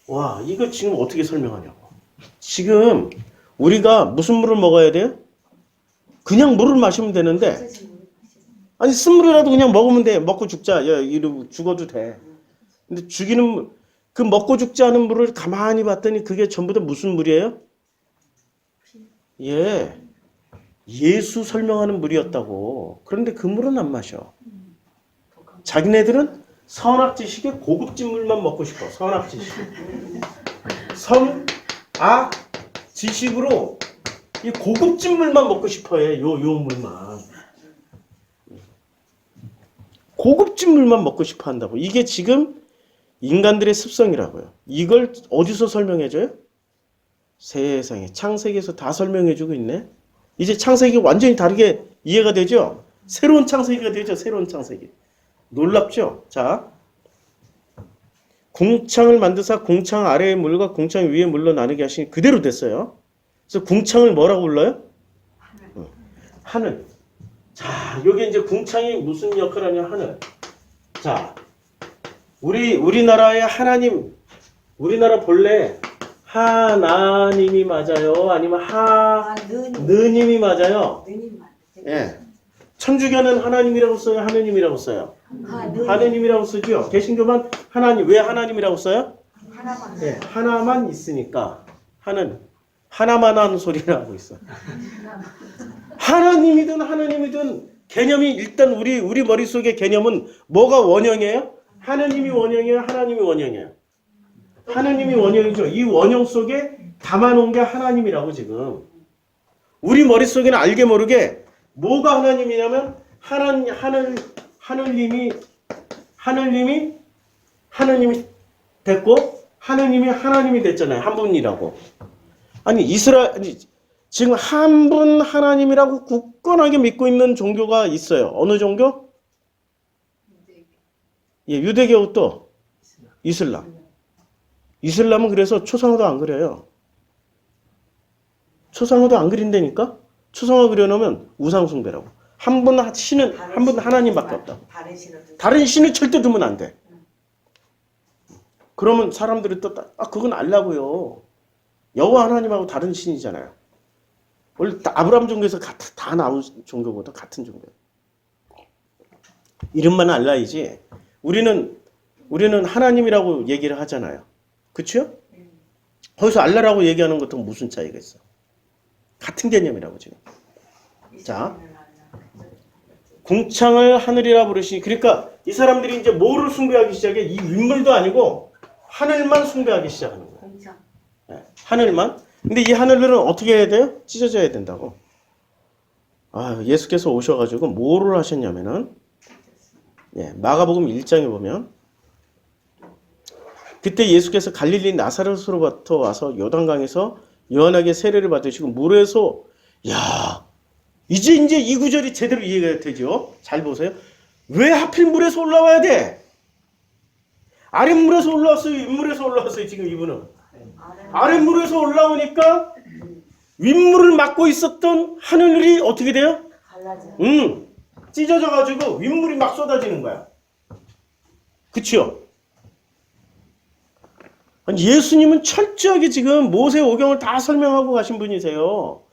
와, 이거 지금 어떻게 설명하냐고. 지금 우리가 무슨 물을 먹어야 돼요? 그냥 물을 마시면 되는데 아니 쓴물이라도 그냥 먹으면 돼. 먹고 죽자. 야, 이러고 죽어도 돼. 근데 죽이는 물, 그 먹고 죽지 않은 물을 가만히 봤더니 그게 전부 다 무슨 물이에요? 예, 예수 설명하는 물이었다고. 그런데 그 물은 안 마셔. 자기네들은 선악지식의 고급진 물만 먹고 싶어. 선악지식. 선악지식으로 이 고급진 물만 먹고 싶어해. 요 물만. 고급진 물만 먹고 싶어 한다고. 이게 지금 인간들의 습성이라고요. 이걸 어디서 설명해줘요? 세상에 창세기에서 다 설명해주고 있네. 이제 창세기 완전히 다르게 이해가 되죠? 새로운 창세기가 되죠. 새로운 창세기. 놀랍죠? 자, 궁창을 만드사 궁창 아래의 물과 궁창 위의 물로 나누게 하시니 그대로 됐어요. 그래서 궁창을 뭐라고 불러요? 하늘. 자, 여기 이제 궁창이 무슨 역할을 하냐? 하늘. 자, 우리나라의 하나님, 우리나라 본래 하나님이 맞아요? 아니면 느님이 맞아요? 느님만. 예. 천주교는 하나님이라고 써요? 하느님이라고 써요? 하느님이라고 쓰죠? 개신교만 하나님. 왜 하나님이라고 써요? 하나만. 예, 하나만 있으니까 하나만 하는 소리를 하고 있어. 하나님이든 하느님이든 개념이 일단 우리 머릿속의 개념은 뭐가 원형이에요? 하느님이 원형이에요? 하나님이 원형이에요? 하느님이 원형이죠. 이 원형 속에 담아놓은 게 하나님이라고 지금. 우리 머릿속에는 알게 모르게 뭐가 하나님이냐면 하느님이 됐고 하느님이 하나님이 됐잖아요. 한 분이라고. 아니 지금 한 분 하나님이라고 굳건하게 믿고 있는 종교가 있어요. 어느 종교? 예, 유대교 또 이슬람. 이슬람은 그래서 초상화도 안 그려요. 초상화도 안 그린다니까? 초상화 그려놓으면 우상숭배라고. 한 분 신은 한 분 하나님밖에 없다. 다른 신을 두지. 다른 신을 절대 두면 안 돼. 그러면 사람들이 또 그건 알라고요. 여호와 하나님하고 다른 신이잖아요. 원래 아브라함 종교에서 다 나온 종교보다 같은 종교. 이름만 알라이지. 우리는 하나님이라고 얘기를 하잖아요. 그렇죠? 거기서 알라라고 얘기하는 것도 무슨 차이가 있어? 같은 개념이라고 지금. 자, 궁창을 하늘이라 부르시니, 그러니까 이 사람들이 이제 뭐를 숭배하기 시작해? 이 윗물도 아니고 하늘만 숭배하기 시작하는 거예요. 공창. 네, 하늘만. 근데 이 하늘들은 어떻게 해야 돼요? 찢어져야 된다고. 예수께서 오셔가지고 뭐를 하셨냐면은, 마가복음 1장에 보면, 그때 예수께서 갈릴리 나사렛으로부터 와서 요단강에서 요한에게 세례를 받으시고 물에서, 이제 이 구절이 제대로 이해가 되죠? 잘 보세요. 왜 하필 물에서 올라와야 돼? 아랫물에서 올라왔어요? 윗물에서 올라왔어요? 지금 이분은. 아랫물에서 올라오니까 윗물을 막고 있었던 하늘이 어떻게 돼요? 갈라져. 찢어져가지고 윗물이 막 쏟아지는 거야. 그쵸? 아니, 예수님은 철저하게 지금 모세 오경을 다 설명하고 가신 분이세요.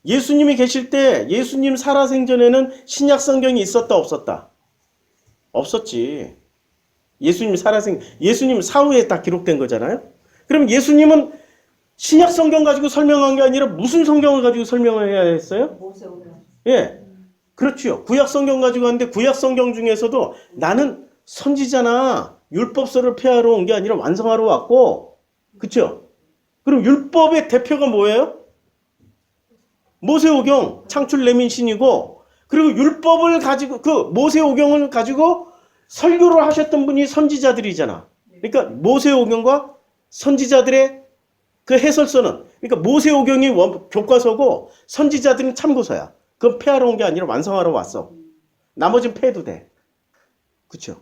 예수님이 계실 때 예수님 살아생전에는 신약 성경이 있었다 없었다? 없었지. 예수님 사후에 딱 기록된 거잖아요. 그럼 예수님은 신약 성경 가지고 설명한 게 아니라 무슨 성경을 가지고 설명을 해야 했어요? 모세오경. 예. 그렇죠. 구약 성경 가지고 왔는데 구약 성경 중에서도 나는 선지자나 율법서를 폐하러 온 게 아니라 완성하러 왔고, 그렇죠? 그럼 율법의 대표가 뭐예요? 모세오경, 창출 레민신이고, 그리고 율법을 가지고 그 모세오경을 가지고 설교를 하셨던 분이 선지자들이잖아. 그러니까 모세오경과 선지자들의 그 해설서는, 그러니까 모세오경이 교과서고 선지자들은 참고서야. 그건 폐하러 온 게 아니라 완성하러 왔어. 나머지는 폐해도 돼. 그렇죠?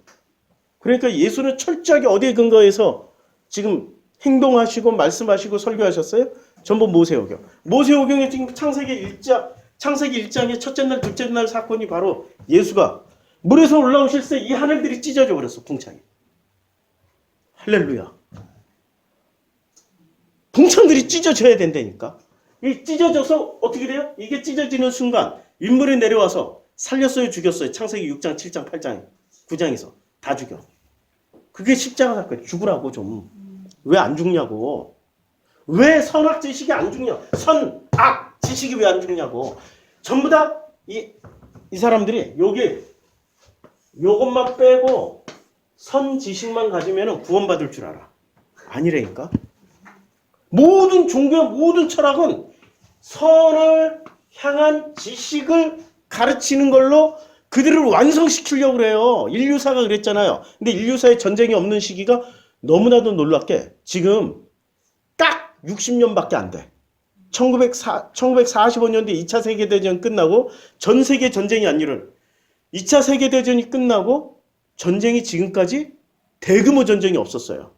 그러니까 예수는 철저하게 어디에 근거해서 지금 행동하시고 말씀하시고 설교하셨어요? 전부 모세오경. 모세오경의 지금 창세기 1장의 첫째 날, 둘째 날 사건이 바로 예수가 물에서 올라오실 때 이 하늘들이 찢어져 버렸어, 궁창이. 할렐루야. 궁창들이 찢어져야 된다니까. 이 찢어져서 어떻게 돼요? 이게 찢어지는 순간 윗물이 내려와서 살렸어요, 죽였어요? 창세기 6장, 7장, 8장, 9장에서 다 죽여. 그게 십자가 사건. 죽으라고 좀. 왜 안 죽냐고. 왜 선악 지식이 안 죽냐. 선악 지식이 왜 안 죽냐고. 전부 다 이 사람들이 요것만 빼고 선 지식만 가지면 구원받을 줄 알아. 아니라니까. 모든 종교, 모든 철학은 선을 향한 지식을 가르치는 걸로 그들을 완성시키려고 그래요. 인류사가 그랬잖아요. 근데 인류사에 전쟁이 없는 시기가 너무나도 놀랍게 지금 딱 60년밖에 안 돼. 1945년도에 2차 세계대전 끝나고 전 세계 전쟁이 안 일어나. 2차 세계대전이 끝나고 전쟁이 지금까지 대규모 전쟁이 없었어요.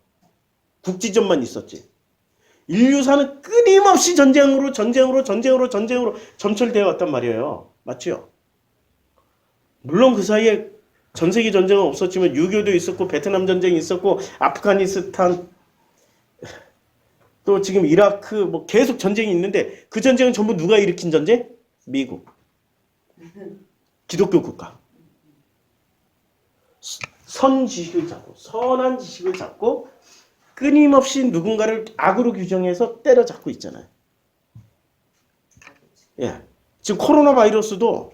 국지전만 있었지. 인류사는 끊임없이 전쟁으로 점철되어 왔단 말이에요. 맞죠? 물론 그 사이에 전 세계 전쟁은 없었지만 6.25도 있었고 베트남 전쟁이 있었고 아프가니스탄 또 지금 이라크 뭐 계속 전쟁이 있는데 그 전쟁은 전부 누가 일으킨 전쟁? 미국. 기독교 국가. 선지식을 잡고 선한 지식을 잡고 끊임없이 누군가를 악으로 규정해서 때려잡고 있잖아요. 예. 지금 코로나 바이러스도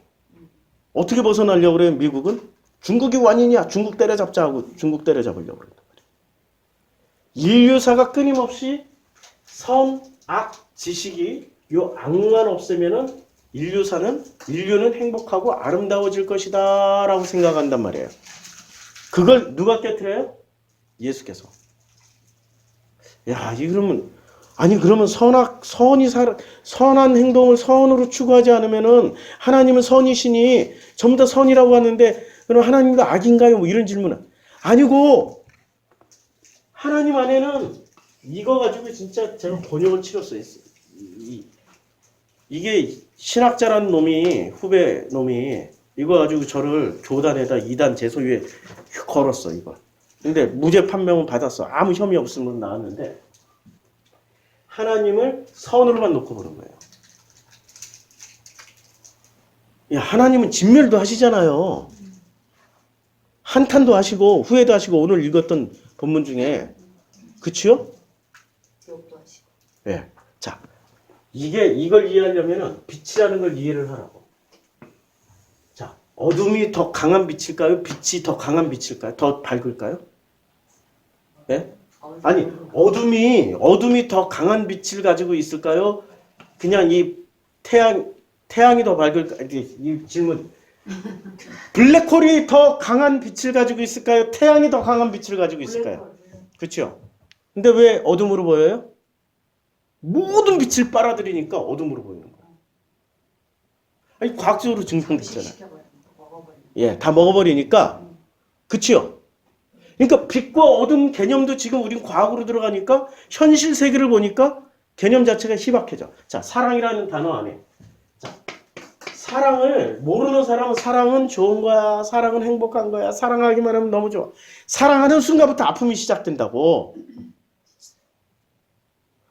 어떻게 벗어나려고 그래요, 미국은? 중국이 원인이야. 중국 때려잡자 하고 중국 때려잡으려고 그런단 말이에요. 인류사가 끊임없이 선, 악, 지식이 요 악만 없애면은 인류는 행복하고 아름다워질 것이다 라고 생각한단 말이에요. 그걸 누가 깨트려요? 예수께서. 야, 그러면 선한 행동을 선으로 추구하지 않으면은 하나님은 선이시니 전부 다 선이라고 하는데 그럼 하나님도 악인가요? 뭐 이런 질문은 아니고 하나님 안에는 이거 가지고 진짜 제가 곤욕을 치렀어요. 이게 신학자라는 놈이 후배 놈이 이거 가지고 저를 교단에다 이단 제소위에 걸었어 이거. 근데 무죄 판명은 받았어. 아무 혐의 없으면 나왔는데 하나님을 선으로만 놓고 보는 거예요. 야, 하나님은 진멸도 하시잖아요. 한탄도 하시고 후회도 하시고 오늘 읽었던 본문 중에 그치요? 기억도 하시고. 예. 자, 이걸 이해하려면은 빛이라는 걸 이해를 하라고. 자, 어둠이 더 강한 빛일까요? 빛이 더 강한 빛일까요? 더 밝을까요? 예? 아니, 어둠이 더 강한 빛을 가지고 있을까요? 그냥 이 태양이 더 밝을까? 이 질문. 블랙홀이 더 강한 빛을 가지고 있을까요? 태양이 더 강한 빛을 가지고 있을까요? 그렇죠? 근데 왜 어둠으로 보여요? 모든 빛을 빨아들이니까 어둠으로 보이는 거야. 아니, 과학적으로 증명됐잖아요. 예, 다 먹어버리니까. 그치요? 그러니까 빛과 어둠 개념도 지금 우린 과학으로 들어가니까 현실 세계를 보니까 개념 자체가 희박해져. 자, 사랑이라는 단어 안에. 자, 사랑을 모르는 사람은 사랑은 좋은 거야. 사랑은 행복한 거야. 사랑하기만 하면 너무 좋아. 사랑하는 순간부터 아픔이 시작된다고.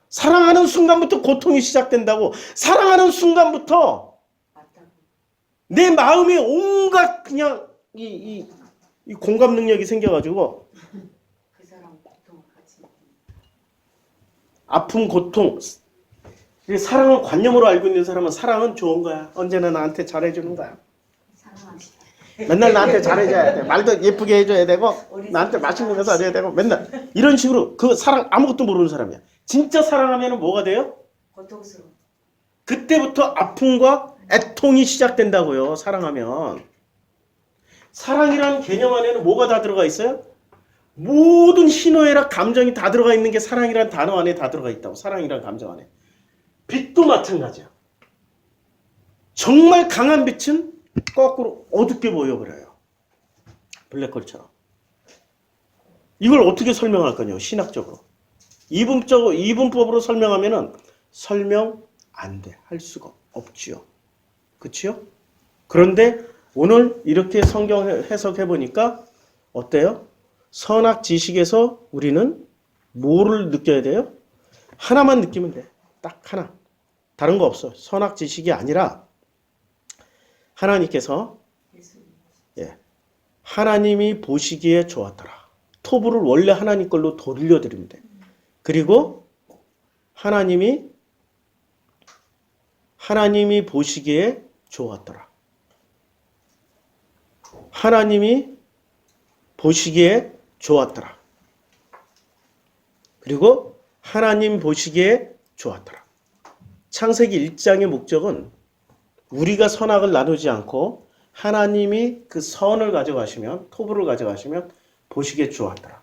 사랑하는 순간부터 고통이 시작된다고. 사랑하는 순간부터 내 마음에 온갖 그냥 이 공감 능력이 생겨가지고 그 사람 고통을 같이 아픔, 고통. 사랑을 관념으로 알고 있는 사람은 사랑은 좋은 거야. 언제나 나한테 잘해주는 거야. 사랑하시다. 맨날 나한테 잘해줘야 돼. 말도 예쁘게 해줘야 되고 나한테 맛있는 거 사줘야 되고 맨날 이런 식으로 그 사랑 아무것도 모르는 사람이야. 진짜 사랑하면 뭐가 돼요? 고통스러워. 그때부터 아픔과 애통이 시작된다고요. 사랑하면. 사랑이라는 개념 안에는 뭐가 다 들어가 있어요? 모든 희노애락 감정이 다 들어가 있는 게 사랑이라는 단어 안에 다 들어가 있다고. 사랑이라는 감정 안에. 빛도 마찬가지야. 정말 강한 빛은 거꾸로 어둡게 보여버려요. 블랙홀처럼. 이걸 어떻게 설명할 거냐, 신학적으로. 이분법으로 설명하면은 설명 안 돼. 할 수가 없지요. 그치요? 그런데 오늘 이렇게 성경 해석해 보니까 어때요? 선악 지식에서 우리는 뭐를 느껴야 돼요? 하나만 느끼면 돼. 딱 하나. 다른 거 없어. 선악 지식이 아니라 하나님께서 하나님이 보시기에 좋았더라. 토부를 원래 하나님 걸로 돌려드리면 돼. 그리고 하나님이 보시기에 좋았더라. 하나님이 보시기에 좋았더라. 그리고 하나님 보시기에 좋았더라. 창세기 1장의 목적은 우리가 선악을 나누지 않고 하나님이 그 선을 가져가시면, 토부를 가져가시면 보시기에 좋았더라.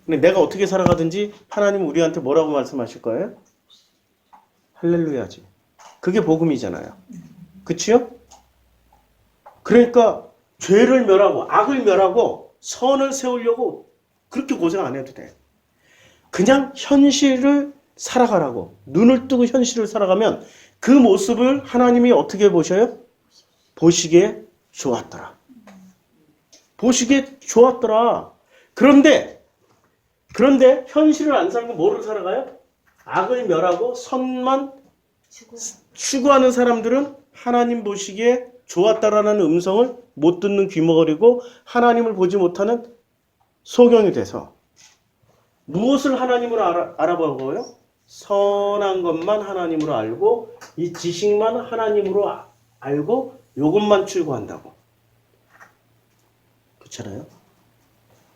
근데 내가 어떻게 살아가든지 하나님은 우리한테 뭐라고 말씀하실 거예요? 할렐루야지. 그게 복음이잖아요. 그치요? 그러니까 죄를 멸하고 악을 멸하고 선을 세우려고 그렇게 고생 안 해도 돼. 그냥 현실을 살아가라고. 눈을 뜨고 현실을 살아가면 그 모습을 하나님이 어떻게 보셔요? 보시기에 좋았더라. 보시기에 좋았더라. 그런데 현실을 안 살고 뭐를 살아가요? 악을 멸하고 선만 추구하는 사람들은 하나님 보시기에 좋았다라는 음성을 못 듣는 귀머거리고 하나님을 보지 못하는 소경이 돼서 무엇을 한하나님으로 알아보고요? 선한 것만 하나님으로 알고 이 지식만 하나님으로 알고 이것만 추구한다고. 그렇잖아요?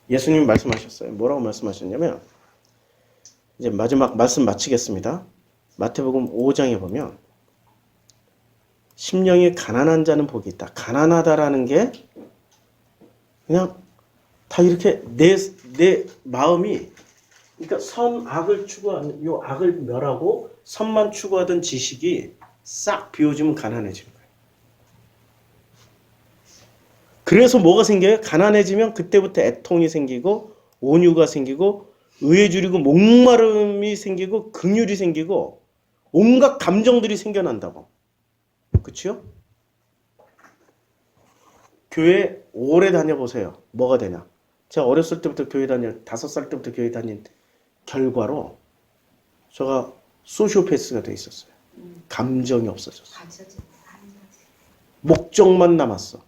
예수님이 말씀하셨어요. 뭐라고 말씀하셨냐면 이제 마지막 말씀 마치겠습니다. 마태복음 5장에 보면 심령이 가난한 자는 복이 있다. 가난하다라는 게 그냥 다 이렇게 내 마음이 그러니까 선악을 추구하는 요 악을 멸하고 선만 추구하던 지식이 싹 비워지면 가난해지는 거예요. 그래서 뭐가 생겨요? 가난해지면 그때부터 애통이 생기고 온유가 생기고 의해주리고 목마름이 생기고 긍휼이 생기고 온갖 감정들이 생겨난다고. 그치요? 교회 오래 다녀보세요. 뭐가 되냐? 제가 어렸을 때부터 교회 5살 때부터 교회 다닌 결과로 제가 소시오패스가 돼 있었어요. 감정이 없어졌어요. 가져지는 하는 거지. 목적만 남았어.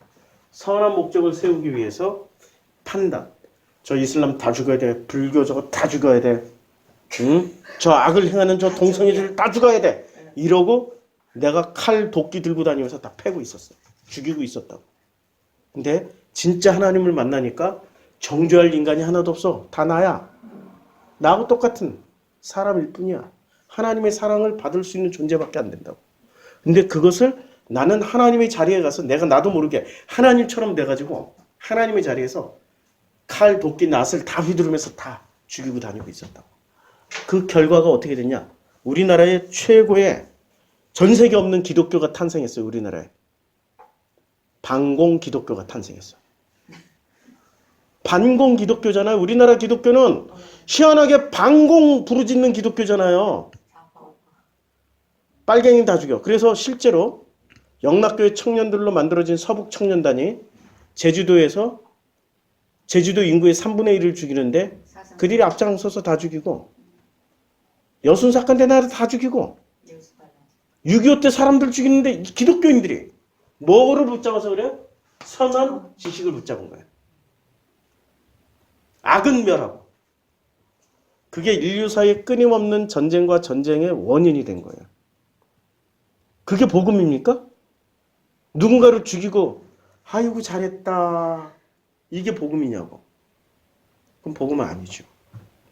선한 목적을 세우기 위해서 판단. 저 이슬람 다 죽어야 돼. 불교 저거 다 죽어야 돼. 응? 저 악을 행하는 저 동성애들 다 죽어야 돼. 이러고 내가 칼 도끼 들고 다니면서 다 패고 있었어요. 죽이고 있었다고. 근데 진짜 하나님을 만나니까 정죄할 인간이 하나도 없어. 다 나야. 나하고 똑같은 사람일 뿐이야. 하나님의 사랑을 받을 수 있는 존재밖에 안 된다고. 근데 그것을 나는 하나님의 자리에 가서 내가 나도 모르게 하나님처럼 돼가지고 하나님의 자리에서 칼, 도끼, 낫을 다 휘두르면서 다 죽이고 다니고 있었다고. 그 결과가 어떻게 됐냐? 우리나라의 최고의 전 세계 없는 기독교가 탄생했어요. 우리나라에. 반공 기독교가 탄생했어요. 반공 기독교잖아요. 우리나라 기독교는 희한하게 반공 부르짖는 기독교잖아요. 빨갱이 다 죽여. 그래서 실제로 영락교회 청년들로 만들어진 서북 청년단이 제주도에서 제주도 인구의 3분의 1을 죽이는데 그들이 앞장서서 다 죽이고 여순 사건 때 나라 다 죽이고 6.25 때 사람들 죽이는데 기독교인들이 뭐를 붙잡아서 그래요? 선한 지식을 붙잡은 거예요. 악은 멸하고. 그게 인류사의 끊임없는 전쟁과 전쟁의 원인이 된 거예요. 그게 복음입니까? 누군가를 죽이고 아이고 잘했다. 이게 복음이냐고. 그럼 복음은 아니죠.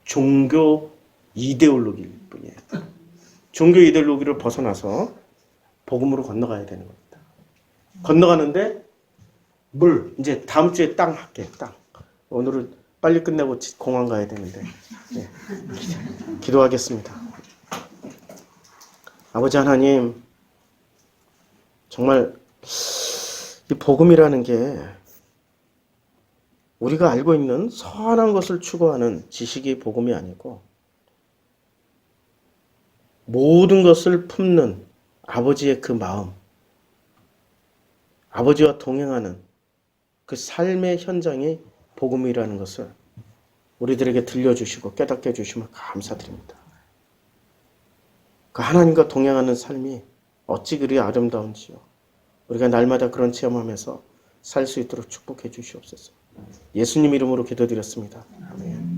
종교 이데올로기일 뿐이에요. 종교 이데올로기를 벗어나서 복음으로 건너가야 되는 겁니다. 건너가는데 이제 다음 주에 땅 할게. 땅. 오늘은 빨리 끝내고 공항 가야 되는데 네. 기도하겠습니다. 아버지 하나님, 정말 이 복음이라는 게 우리가 알고 있는 선한 것을 추구하는 지식이 복음이 아니고 모든 것을 품는 아버지의 그 마음, 아버지와 동행하는 그 삶의 현장이 복음이라는 것을 우리들에게 들려주시고 깨닫게 해주시면 감사드립니다. 그 하나님과 동행하는 삶이 어찌 그리 아름다운지요. 우리가 날마다 그런 체험하면서 살 수 있도록 축복해 주시옵소서. 예수님 이름으로 기도드렸습니다. 아멘.